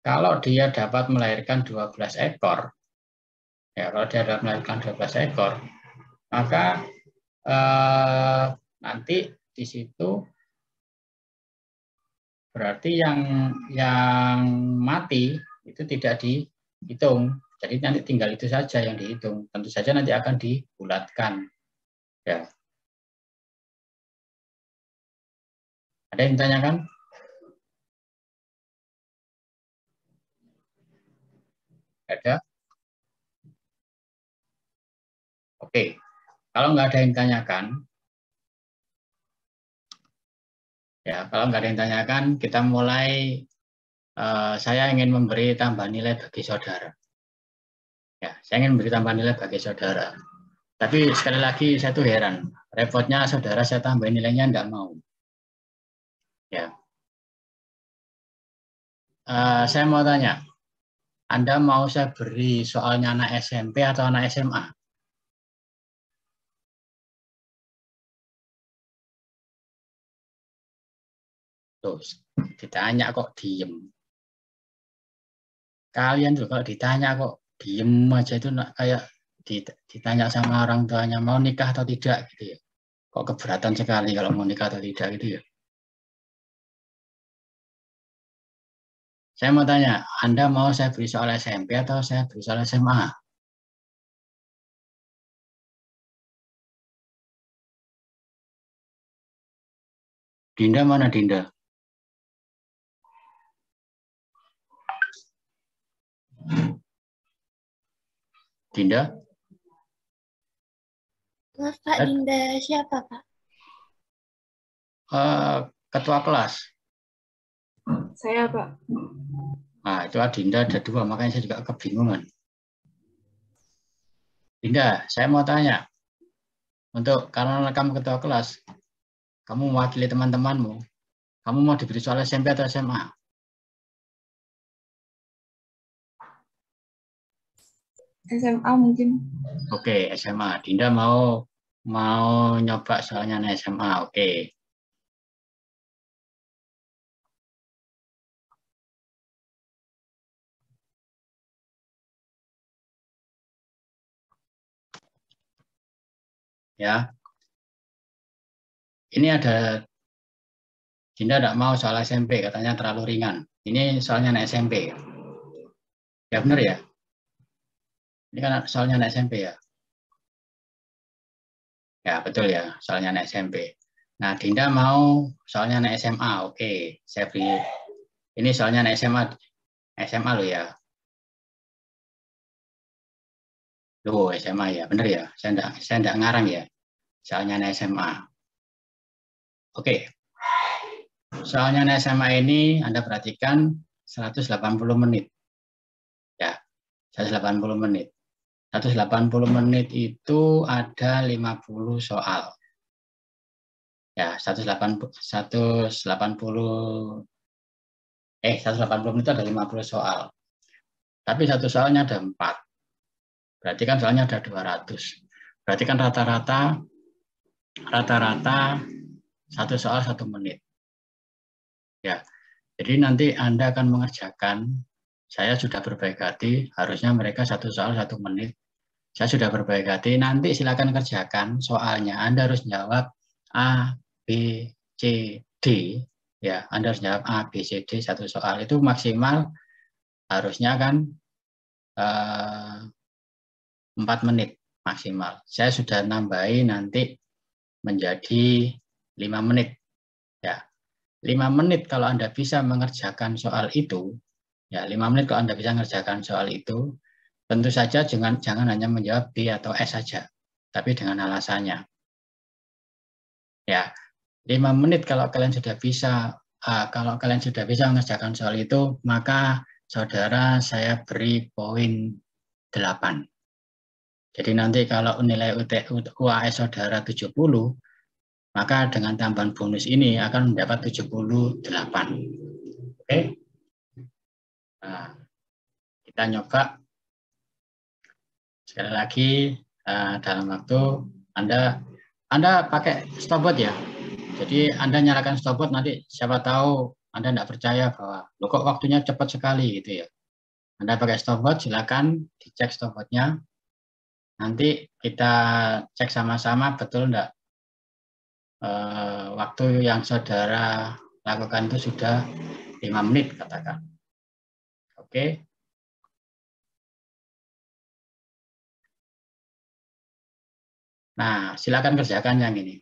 kalau dia dapat melahirkan 12 ekor, ya kalau dia dapat melahirkan 12 ekor, maka nanti di situ berarti yang mati itu tidak dihitung. Jadi nanti tinggal itu saja yang dihitung. Tentu saja nanti akan dibulatkan. Ya. Ada yang ditanyakan? Ada? Oke. Kalau nggak ada yang ditanyakan, ya kalau nggak ada yang ditanyakan, kita mulai. Saya ingin memberi tambah nilai bagi saudara. Ya, saya ingin memberi tambah nilai bagi saudara. Tapi sekali lagi saya tuh heran, repotnya saudara saya tambahin nilainya enggak mau. Ya, saya mau tanya, Anda mau saya beri soalnya anak SMP atau anak SMA? Terus ditanya kok diem. Kalian tuh kalau ditanya kok diem aja itu kayak ditanya sama orang tuanya mau nikah atau tidak gitu ya. Kok keberatan sekali kalau mau nikah atau tidak gitu ya. Saya mau tanya, Anda mau saya beri soal SMP atau saya beri soal SMA? Dinda mana Dinda? Dinda? Maaf Pak, Dinda siapa Pak? Ketua kelas. Saya Pak. Nah, itu Dinda ada dua, makanya saya juga kebingungan. Dinda, saya mau tanya. Karena kamu ketua kelas, kamu mewakili teman-temanmu, kamu mau diberi soal SMP atau SMA? SMA mungkin. Oke, SMA. Dinda mau nyoba soalnya SMA. Oke. Ya. Ini ada Dinda tidak mau soal SMP, katanya terlalu ringan. Ini soalnya SMP. Ya benar ya? Ini kan soalnya SMP ya? Ya, betul ya, soalnya anak SMP. Nah, Dinda mau soalnya anak SMA. Oke, saya beri. Ini soalnya anak SMA loh ya. Loh, SMA ya, benar ya. Saya enggak ngarang ya. Soalnya anak SMA. Oke. Soalnya anak SMA ini Anda perhatikan 180 menit. Ya, 180 menit. 180 menit itu ada 50 soal. Ya, 180 menit itu ada 50 soal. Tapi satu soalnya ada 4. Berarti kan soalnya ada 200. Berarti kan rata-rata satu soal 1 menit. Ya. Jadi nanti Anda akan mengerjakan, saya sudah berbaik hati, harusnya mereka satu soal 1 menit. Saya sudah berbaik hati, nanti silakan kerjakan soalnya. Anda harus jawab A, B, C, D. Ya, Anda harus jawab A, B, C, D satu soal. Itu maksimal harusnya kan 4 menit maksimal. Saya sudah nambahin nanti menjadi 5 menit. Ya, 5 menit kalau Anda bisa mengerjakan soal itu, ya 5 menit kalau Anda bisa mengerjakan soal itu, tentu saja jangan hanya menjawab B atau S saja, tapi dengan alasannya. Ya, 5 menit kalau kalian sudah bisa mengerjakan soal itu, maka saudara saya beri poin 8. Jadi nanti kalau nilai UAS saudara 70, maka dengan tambahan bonus ini akan mendapat 78. Oke? Nah, kita nyoba Sekali lagi, dalam waktu Anda pakai stopwatch ya. Jadi Anda nyalakan stopwatch, nanti siapa tahu Anda tidak percaya bahwa loh kok waktunya cepat sekali gitu ya. Anda pakai stopwatch, silakan dicek stopwatchnya. Nanti kita cek sama-sama betul enggak waktu yang saudara lakukan itu sudah 5 menit katakan. Oke. Nah, silakan kerjakan yang ini.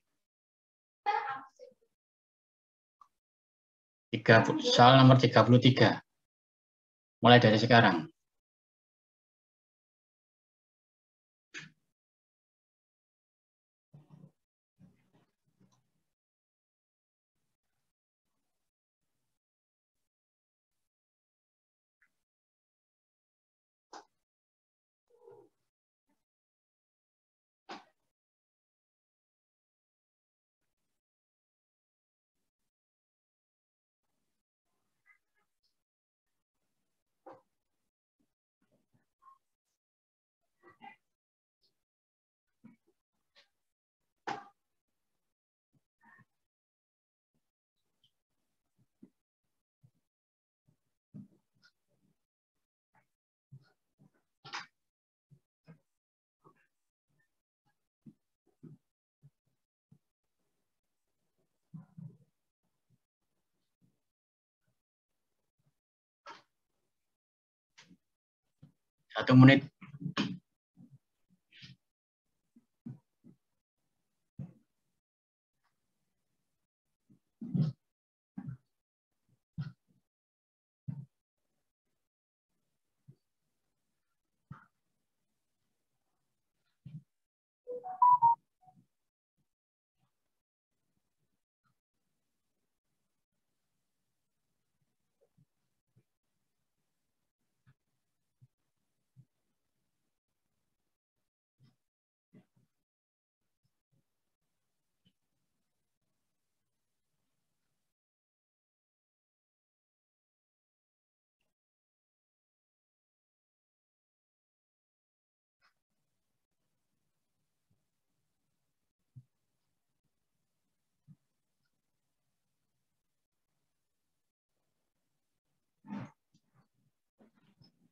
Soal nomor 33. Mulai dari sekarang. Satu menit.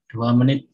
Dua menit.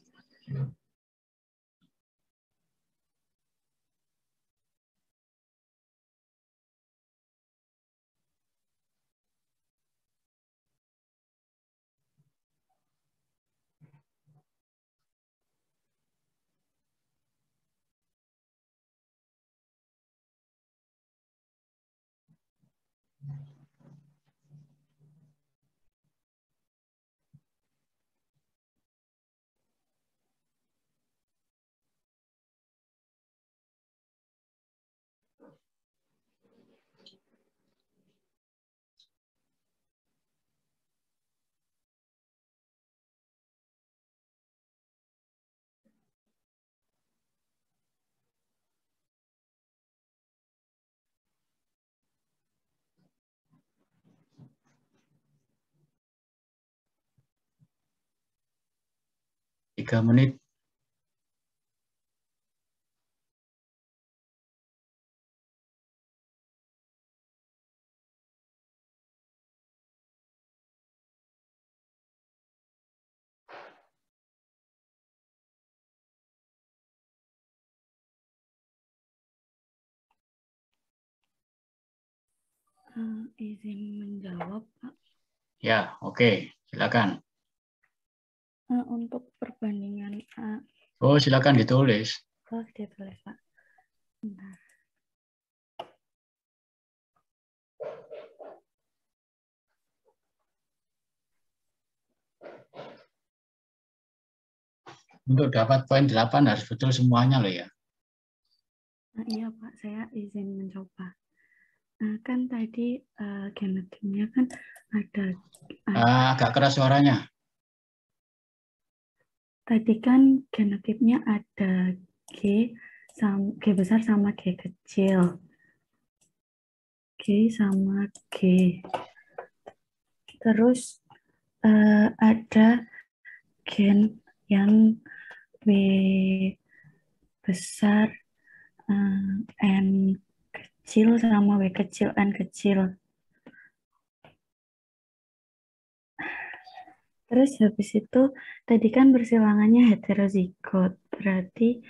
Tiga menit. Izin menjawab, Pak. Ya, oke. Silakan. Untuk perbandingan Oh, silakan ditulis. oh, ditulis, Pak. Bentar. Untuk dapat poin 8 harus betul semuanya loh ya. Iya, Pak, saya izin mencoba. Kan tadi genotipnya kan ada Agak keras suaranya. tadi kan genotipnya ada G besar sama G kecil. G sama G. Terus ada gen yang besar N kecil sama W kecil N kecil. Terus habis itu tadi kan bersilangannya heterozigot, berarti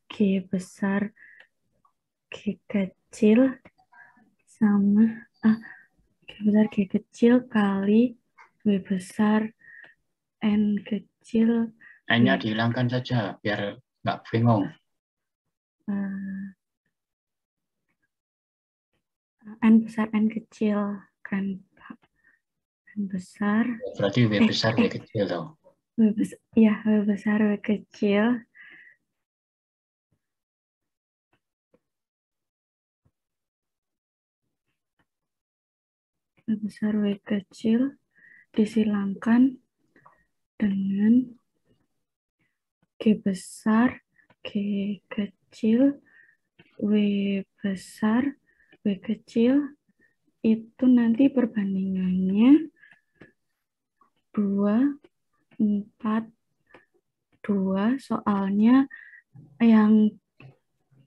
G besar G kecil sama G besar G kecil kali W besar N kecil. N-nya dihilangkan saja biar nggak bingung. N besar N kecil kan Pak. N besar. Berarti W besar W kecil toh. W besar W kecil. W besar W kecil disilangkan dengan G besar G kecil W besar W kecil itu nanti perbandingannya 2, 4, 2, soalnya yang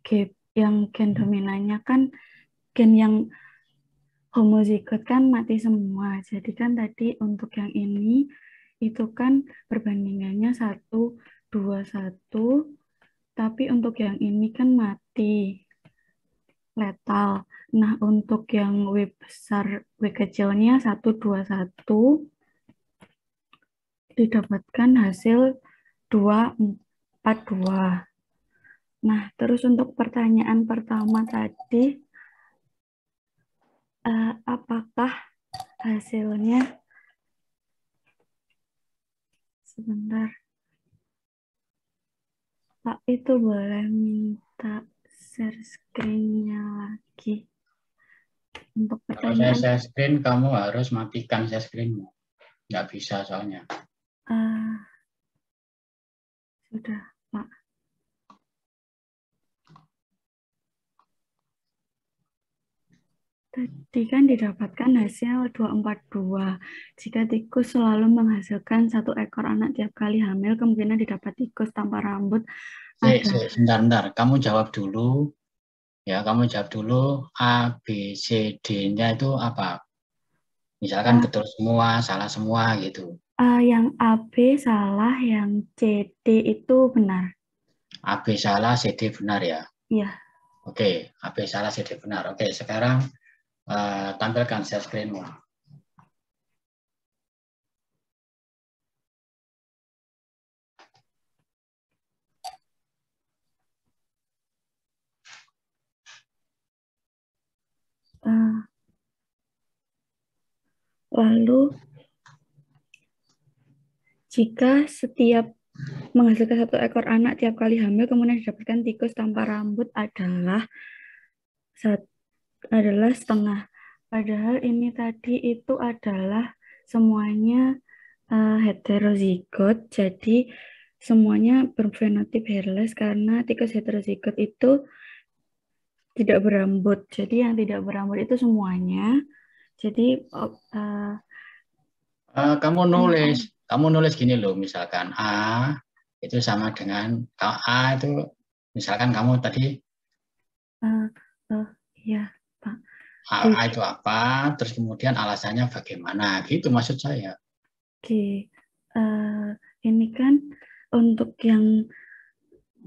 gen dominannya kan gen yang homozigot kan mati semua. Jadi kan tadi untuk yang ini itu kan perbandingannya 1, 2, 1. Tapi untuk yang ini kan mati. Letal. Nah, untuk yang W besar, W kecilnya 1, 2, 1 didapatkan hasil 2, 4, 2. Nah, terus untuk pertanyaan pertama tadi, apakah hasilnya, sebentar, Pak itu boleh minta share screen-nya lagi. Untuk Kalau pertanyaan, saya share screen, kamu harus matikan share screen-mu. Nggak bisa soalnya. sudah, Pak. Tadi kan didapatkan hasil 242. Jika tikus selalu menghasilkan 1 ekor anak tiap kali hamil, kemungkinan didapat tikus tanpa rambut ada. Sebentar. Kamu jawab dulu. Ya, kamu jawab dulu. A, B, C, D-nya itu apa? Misalkan betul semua, salah semua gitu. Yang AB salah, yang CD itu benar. AB salah, CD benar ya? Iya. Oke, AB salah, CD benar. Oke, sekarang tampilkan share screen-mu. Lalu, jika setiap menghasilkan 1 ekor anak tiap kali hamil, kemudian didapatkan tikus tanpa rambut adalah setengah. Padahal ini tadi itu adalah semuanya heterozigot, jadi semuanya berfenotip hairless karena tikus heterozigot itu tidak berambut. Jadi yang tidak berambut itu semuanya. Jadi kamu nulis gini loh, misalkan A itu sama dengan A itu, misalkan kamu tadi ya Pak. A itu apa, terus kemudian alasannya bagaimana, gitu maksud saya. Oke, ini kan untuk yang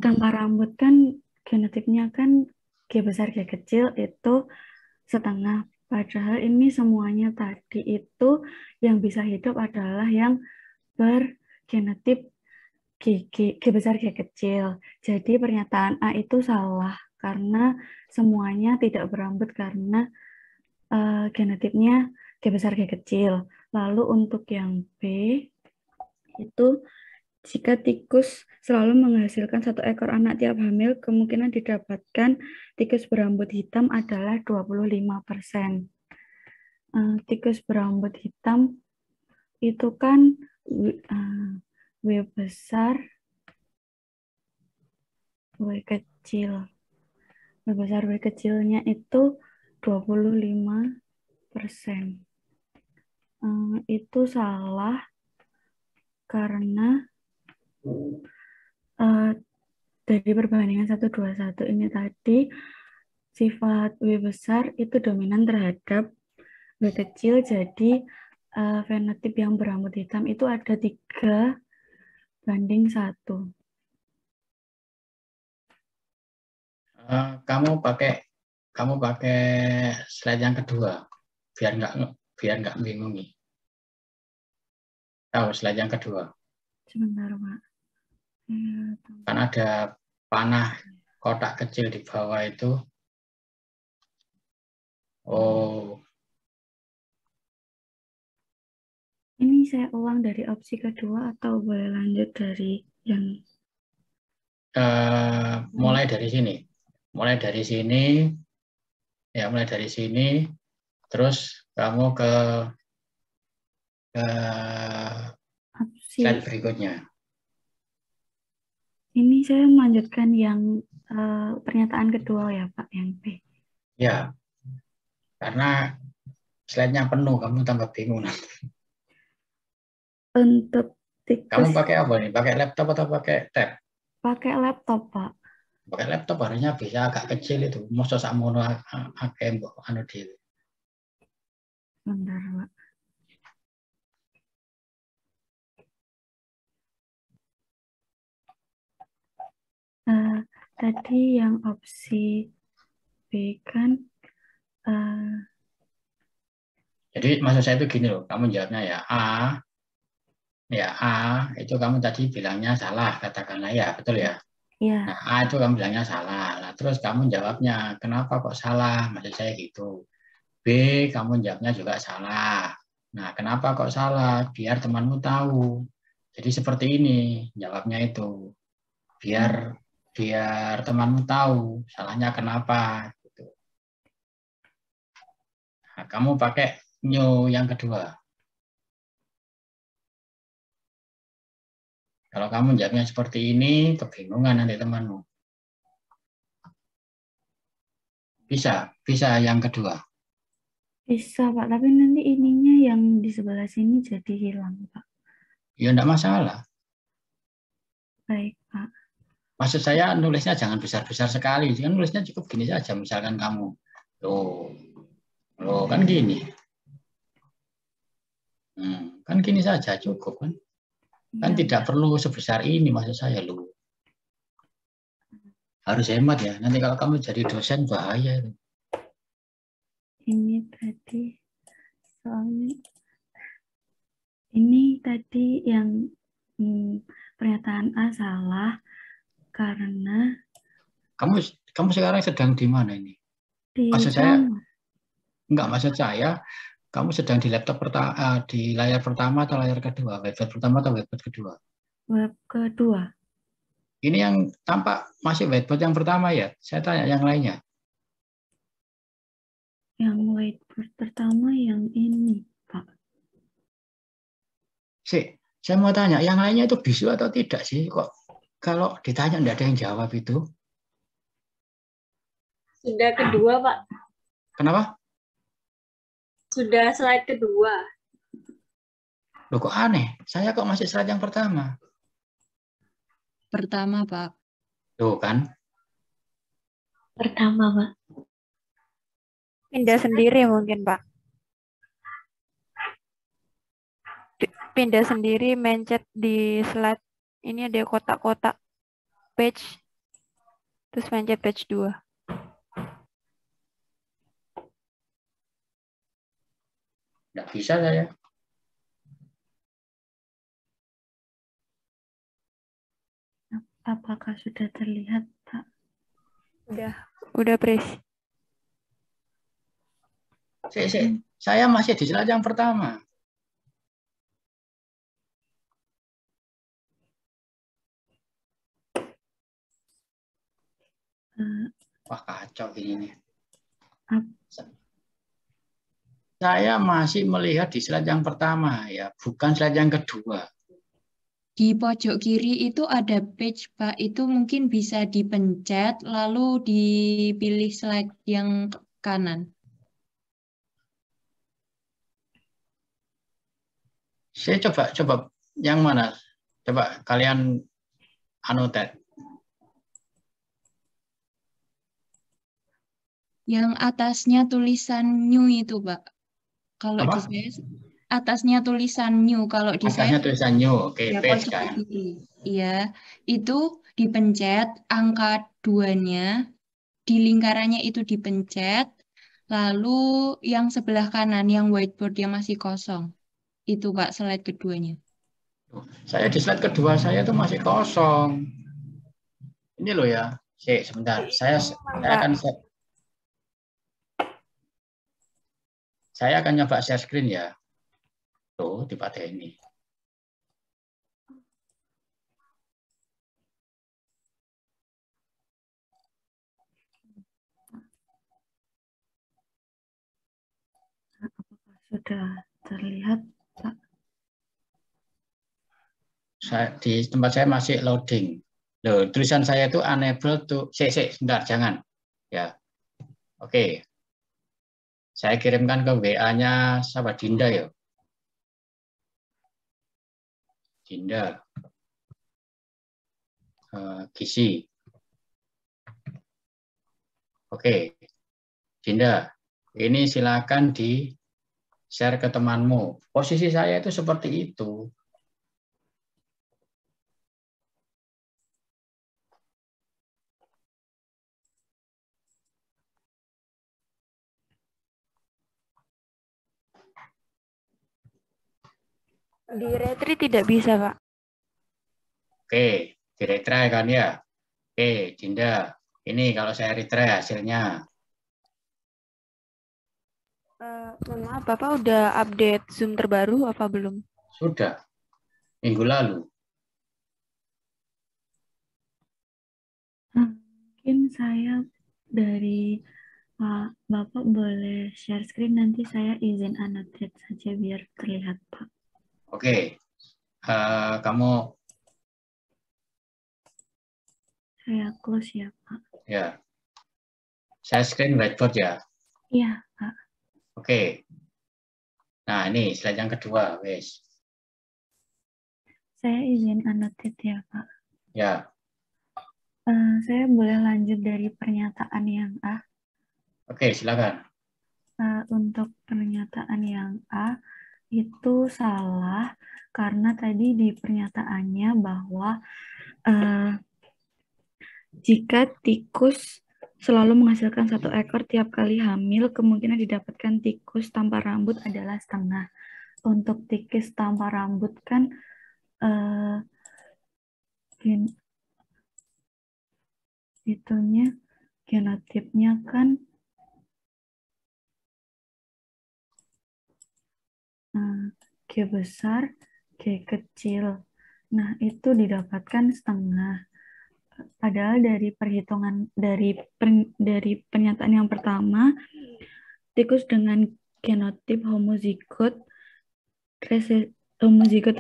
tanpa rambut kan genotipnya kan G besar G kecil itu setengah. Padahal ini semuanya tadi itu yang bisa hidup adalah yang bergenotip G besar G kecil. Jadi pernyataan A itu salah karena semuanya tidak berambut karena genotipnya G besar G kecil. Lalu untuk yang B itu jika tikus selalu menghasilkan 1 ekor anak tiap hamil, kemungkinan didapatkan tikus berambut hitam adalah 25%. Tikus berambut hitam itu kan W besar W kecil. W besar W kecilnya itu 25%. Itu salah karena dari perbandingan 1, 2, 1 ini tadi, sifat W besar itu dominan terhadap W kecil, jadi fenotip yang berambut hitam itu ada 3:1. Kamu pakai slide yang kedua biar nggak bingungi. Tahu slide yang kedua? Sebentar, Pak. Kan ada panah kotak kecil di bawah itu. Oh, Ini saya ulang dari opsi kedua atau boleh lanjut dari yang mulai dari sini. Mulai dari sini, ya mulai dari sini, terus kamu ke opsi? slide berikutnya. Ini saya melanjutkan yang pernyataan kedua ya Pak, yang B. Ya, karena slide-nya penuh, kamu tambah bingung nanti. Untuk tikus, Kamu pakai apa nih? Pakai laptop atau pakai tab? pakai laptop Pak. Pakai laptop harusnya bisa agak kecil itu. Masa sakmono akeh mbok anu dhewe. Bentar Pak. Tadi yang opsi B kan Jadi maksud saya itu gini loh, kamu jawabnya ya A itu kamu tadi bilangnya salah, katakanlah ya, betul ya? ya. Nah, A itu kamu bilangnya salah. Nah, terus kamu jawabnya, kenapa kok salah? Maksud saya gitu. B, kamu jawabnya juga salah. Nah, kenapa kok salah? Biar temanmu tahu. Jadi seperti ini, jawabnya itu. Biar temanmu tahu salahnya kenapa. Gitu. Nah, kamu pakai new yang kedua. Kalau kamu jawabnya seperti ini, kebingungan nanti temanmu. Bisa yang kedua. Bisa Pak, tapi nanti ininya yang di sebelah sini jadi hilang Pak. Ya enggak masalah. Baik Pak. Maksud saya nulisnya jangan besar-besar sekali. Kan nulisnya cukup gini saja. Misalkan kamu, loh kan gini. Kan gini saja cukup kan. Kan Ya, tidak perlu sebesar ini maksud saya loh. Harus hemat ya. Nanti kalau kamu jadi dosen bahaya itu. ini tadi soalnya ini tadi yang pernyataan A salah karena Kamu sekarang sedang di mana ini? di Maksud saya kamar. enggak, maksud saya kamu sedang di laptop pertama, di layar pertama atau layar kedua? Webpad pertama atau webpad kedua? Web kedua. Ini yang tampak masih whiteboard yang pertama ya? Saya tanya yang lainnya. Yang whiteboard pertama yang ini, Pak. Saya mau tanya, yang lainnya itu bisu atau tidak sih? Kok kalau ditanya tidak ada yang jawab itu? Sudah kedua, Pak. Kenapa? Sudah slide kedua. Loh kok aneh? Saya kok masih slide yang pertama? Pertama, Pak. Tuh kan? Pertama, Pak. Pindah sendiri mungkin, Pak. Pindah sendiri, mencet di slide. Ini ada kotak-kotak page. Terus mencet page 2. Nggak bisa saya. Apakah sudah terlihat, Pak? Udah Pris. Saya masih di slide yang pertama. Wah kacau ini nih. Saya masih melihat di slide yang pertama ya, bukan slide yang kedua. Di pojok kiri itu ada page, Pak. Itu mungkin bisa dipencet, lalu dipilih slide yang kanan. Saya coba yang mana? Coba kalian anotet. Yang atasnya tulisan new itu, Pak. Kalau di Apa? saya atasnya tulisan new, kalau di Atasnya saya tulisan new, oke, ya page pojok kan. kiri. Iya, itu dipencet angka 2-nya, di lingkarannya itu dipencet, lalu yang sebelah kanan yang whiteboard yang masih kosong. Itu Pak slide keduanya. Saya di slide kedua saya tuh masih kosong. Ini loh ya. Sebentar. Saya akan nyoba share screen ya. Tuh, dipakai ini. Apakah sudah terlihat, Pak? Di tempat saya masih loading. Loh, tulisan saya itu unable to... Sebentar, jangan. Ya. Oke. Saya kirimkan ke WA-nya sahabat Dinda ya. Dinda. Gizi. Oke. Dinda, ini silakan di-share ke temanmu. Posisi saya itu seperti itu. Di retreat tidak bisa, Pak. Oke, di retry kan ya. Oke, Dinda. Ini kalau saya retry hasilnya. Mohon maaf, Bapak udah update Zoom terbaru apa belum? Sudah. Minggu lalu. Mungkin saya dari Pak Bapak boleh share screen, nanti saya izin annotate saja biar terlihat, Pak. Oke. Kamu Saya close ya, Pak. ya. Saya screen whiteboard ya. Iya, Pak. Oke. Nah, ini slide yang kedua, wes. Saya izin annotate ya, Pak. Ya. Saya boleh lanjut dari pernyataan yang A. Oke, silakan. Untuk pernyataan yang A itu salah karena tadi di pernyataannya bahwa jika tikus selalu menghasilkan 1 ekor tiap kali hamil, kemungkinan didapatkan tikus tanpa rambut adalah setengah. Untuk tikus tanpa rambut kan genotipnya kan G besar, G kecil. Nah, itu didapatkan setengah. Padahal dari perhitungan dari pernyataan yang pertama, tikus dengan genotip homozigot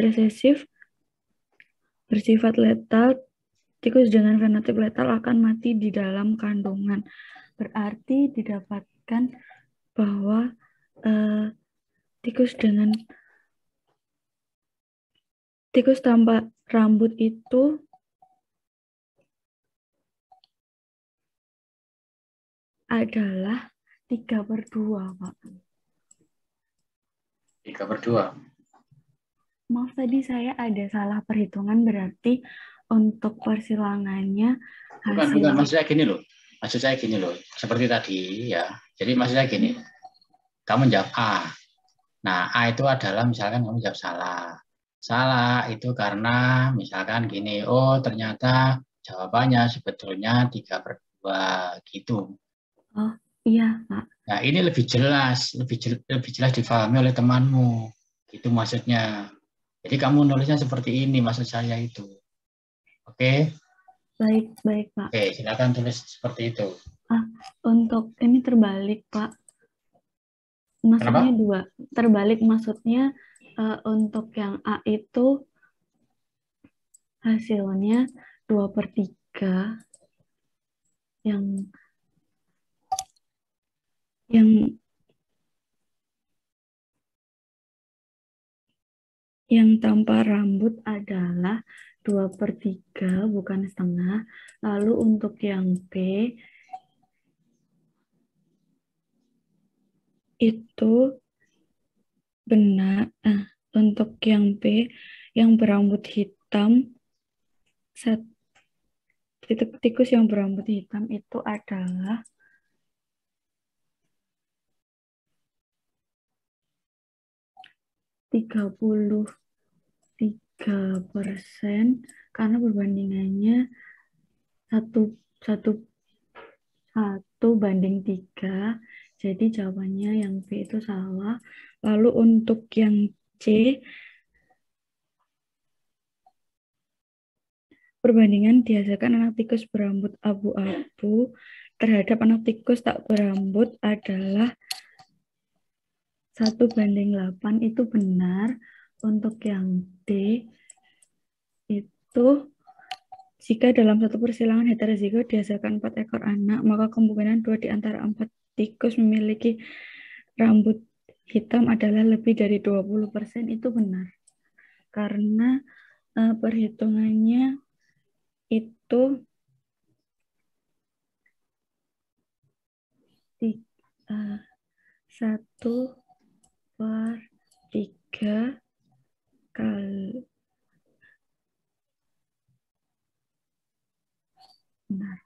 resesif bersifat letal, tikus dengan fenotip letal akan mati di dalam kandungan. Berarti didapatkan bahwa tikus tanpa rambut itu adalah 3/2, Pak. 3/2. Maaf, tadi saya ada salah perhitungan, berarti untuk persilangannya Bukan, maksud saya gini loh. Seperti tadi ya. Jadi maksud saya gini. Kamu jawab A. Nah, A itu adalah misalkan kamu jawab salah. Salah itu karena misalkan gini, oh ternyata jawabannya sebetulnya 3/2 gitu. Oh, iya, Pak. Nah, ini lebih jelas difahami oleh temanmu. Gitu maksudnya. Jadi kamu nulisnya seperti ini maksud saya itu. Oke? Baik, Pak. Oke, silakan tulis seperti itu. Untuk ini terbalik, Pak. Maksudnya Kenapa? Terbalik maksudnya untuk yang A itu hasilnya 2/3, yang tanpa rambut adalah 2/3, bukan setengah. Lalu untuk yang B itu benar. Untuk yang B, yang berambut hitam, tikus yang berambut hitam itu adalah 33% karena perbandingannya 1:3. Jadi jawabannya yang B itu salah. Lalu untuk yang C, perbandingan dihasilkan anak tikus berambut abu-abu terhadap anak tikus tak berambut adalah 1:8. Itu benar. Untuk yang D, itu jika dalam satu persilangan heterozigot dihasilkan 4 ekor anak, maka kemungkinan 2 di antara 4 tikus memiliki rambut hitam adalah lebih dari 20%. Itu benar. Karena perhitungannya itu 1/3 kali. Benar.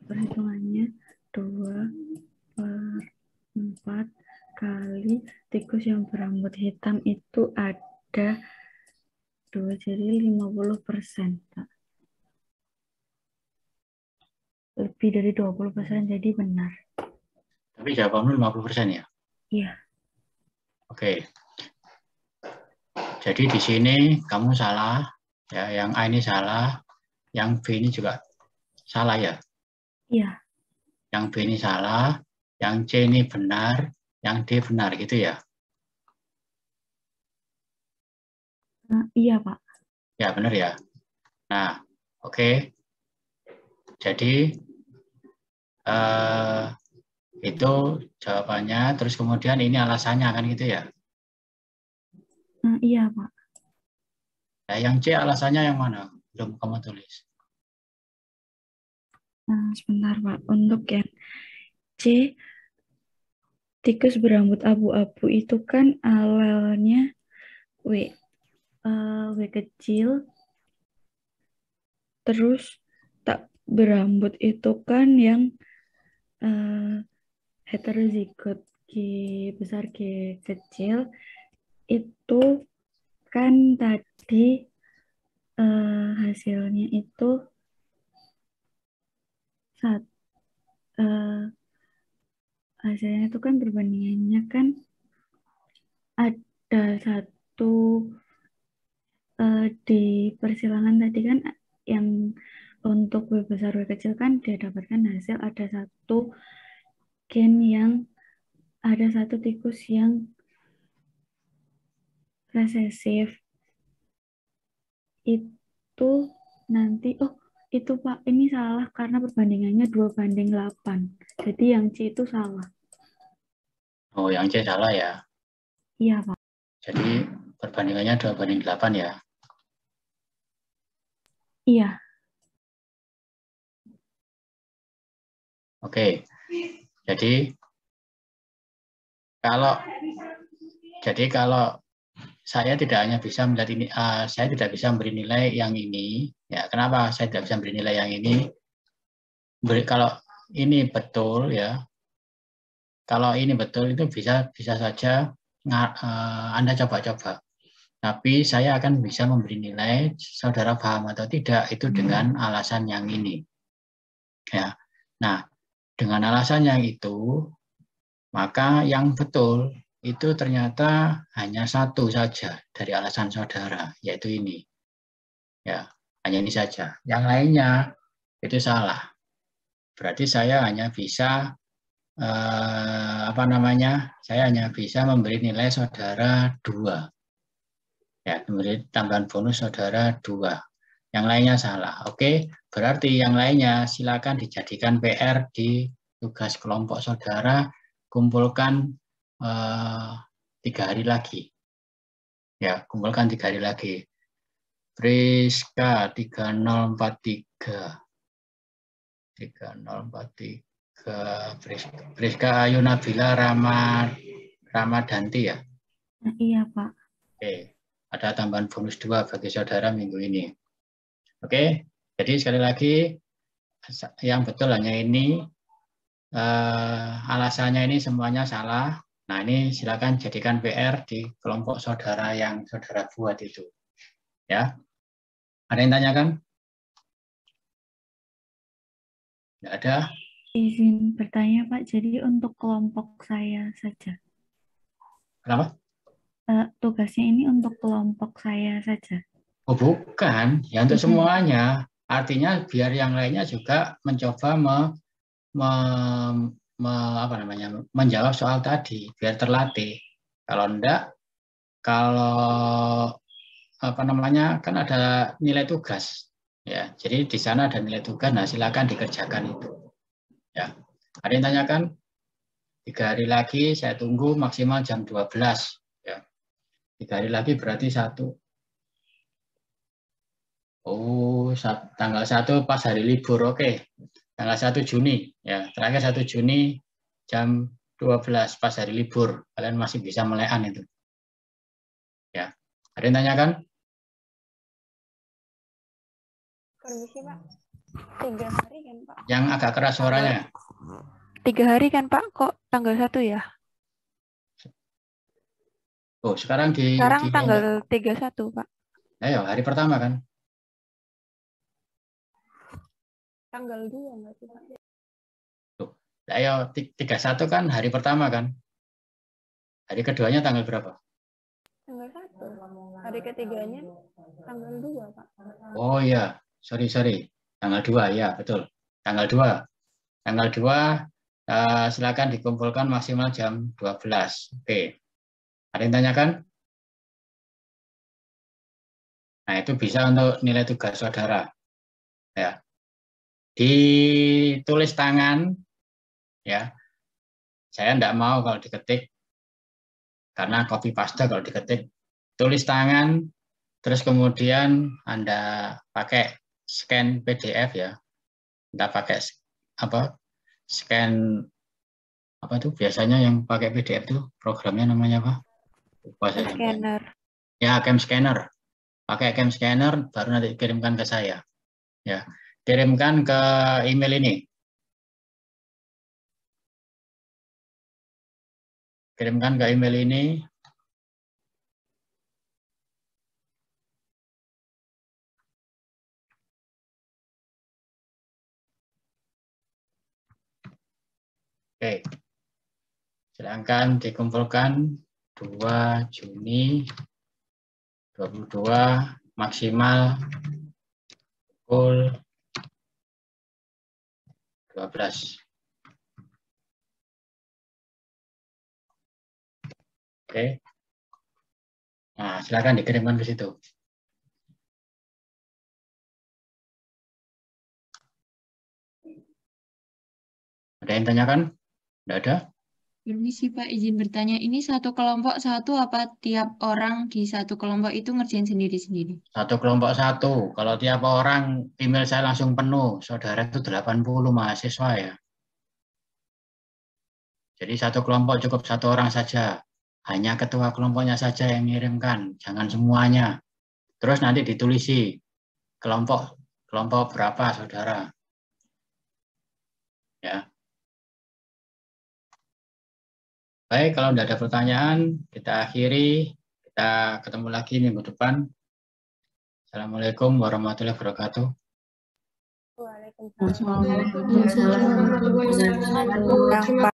Perhitungannya 2/4 kali tikus yang berambut hitam itu ada 2, jadi 50%. Lebih dari 20%, jadi benar. Tapi jawabanmu 50% ya? Iya. Oke. Jadi di sini kamu salah, ya. Yang A ini salah, yang B ini juga salah ya? Iya. Yang B ini salah, yang C ini benar, yang D benar gitu ya? Iya, Pak. Ya, benar ya. Nah, oke. Jadi itu jawabannya, terus kemudian ini alasannya kan gitu ya? Iya, Pak. Nah, yang C alasannya yang mana? Belum kamu tulis. Sebentar, Pak. Untuk yang C, tikus berambut abu-abu itu kan alelnya W kecil, terus tak berambut itu kan yang heterozigot G besar G kecil, itu kan tadi hasilnya itu hasilnya itu kan perbandingannya kan ada 1 di persilangan tadi kan yang untuk W besar W kecil kan didapatkan hasil ada 1 gen yang ada 1 tikus yang resesif. Itu nanti, itu Pak, ini salah karena perbandingannya 2/8. Jadi yang C itu salah. Oh, yang C salah ya? Iya, Pak. Jadi perbandingannya 2/8 ya? Iya. Oke. Jadi kalau saya tidak hanya bisa melihat ini, saya tidak bisa memberi nilai yang ini. Ya, kenapa saya tidak bisa memberi nilai yang ini? Kalau ini betul ya, kalau ini betul itu bisa saja Anda coba-coba. Tapi saya akan bisa memberi nilai, saudara paham atau tidak, itu dengan alasan yang ini. Ya. Nah, dengan alasan yang itu, maka yang betul itu ternyata hanya 1 saja dari alasan saudara, yaitu ini. Ya, hanya ini saja. Yang lainnya itu salah. Berarti saya hanya bisa saya hanya bisa memberi nilai saudara 2. Ya, memberi tambahan bonus saudara 2. Yang lainnya salah. Oke, berarti yang lainnya silakan dijadikan PR di tugas kelompok saudara, kumpulkan 3 hari lagi. Ya, kumpulkan 3 hari lagi. Priska 3043. 3043. Priska Ayu Nabila Ramadanti ya. Nah, iya, Pak. Oke, ada tambahan bonus 2 bagi saudara minggu ini. Oke, jadi sekali lagi yang betul hanya ini, alasannya ini semuanya salah. Nah, ini silakan jadikan PR di kelompok saudara yang saudara buat itu. Ya, ada yang tanyakan? Tidak ada? Izin bertanya, Pak. Jadi untuk kelompok saya saja. Kenapa? Tugasnya ini untuk kelompok saya saja. Oh, bukan, ya untuk semuanya. Artinya biar yang lainnya juga mencoba menjawab soal tadi, biar terlatih. Kalau enggak, kan ada nilai tugas. Ya, jadi di sana ada nilai tugas, nah silakan dikerjakan itu. Ya, ada yang tanyakan? 3 hari lagi saya tunggu maksimal jam 12. Ya, 3 hari lagi berarti 1. Oh, tanggal 1 pas hari libur, oke. Tanggal 1 Juni, ya terakhir 1 Juni jam 12 pas hari libur. Kalian masih bisa melekan itu. Ya, ada yang tanyakan? Permisi, Pak. 3 hari kan, Pak? Yang agak keras suaranya. 3 hari kan, Pak? Kok tanggal 1 ya? Oh, sekarang tanggal 31, Pak. Ayo, hari pertama kan? Tanggal 2 nggak sih, Pak? Tuh, ayo 31 kan hari pertama kan? Hari keduanya tanggal berapa? Tanggal 1. Hari ketiganya tanggal 2, Pak. Oh iya, sorry. Tanggal 2, ya betul. Tanggal 2. Tanggal 2 silakan dikumpulkan maksimal jam 12. Oke. Ada yang tanyakan? Nah, itu bisa untuk nilai tugas saudara. Ya. Ditulis tangan, ya. Saya tidak mau kalau diketik, karena copy paste kalau diketik. Tulis tangan, terus kemudian Anda pakai scan PDF ya. Anda pakai scan apa itu biasanya yang pakai PDF itu programnya namanya apa? Lupa saya. Scanner. Ya, cam scanner. Pakai cam scanner baru nanti kirimkan ke saya. Ya, kirimkan ke email ini. Kirimkan ke email ini. Oke. Silakan dikumpulkan 2 Juni 22 maksimal pukul 12. Oke. Nah, silakan dikirimkan ke situ. Ada yang tanyakan? Tidak ada? Permisi Pak, izin bertanya. Ini satu kelompok satu apa tiap orang di satu kelompok itu ngerjain sendiri-sendiri? Satu kelompok satu. Kalau tiap orang email saya langsung penuh. Saudara itu 80 mahasiswa ya. Jadi satu kelompok cukup 1 orang saja. Hanya ketua kelompoknya saja yang mengirimkan. Jangan semuanya. Terus nanti ditulisi kelompok berapa saudara. Ya. Baik, kalau tidak ada pertanyaan, kita akhiri. Kita ketemu lagi minggu depan. Assalamualaikum warahmatullahi wabarakatuh. Waalaikumsalam.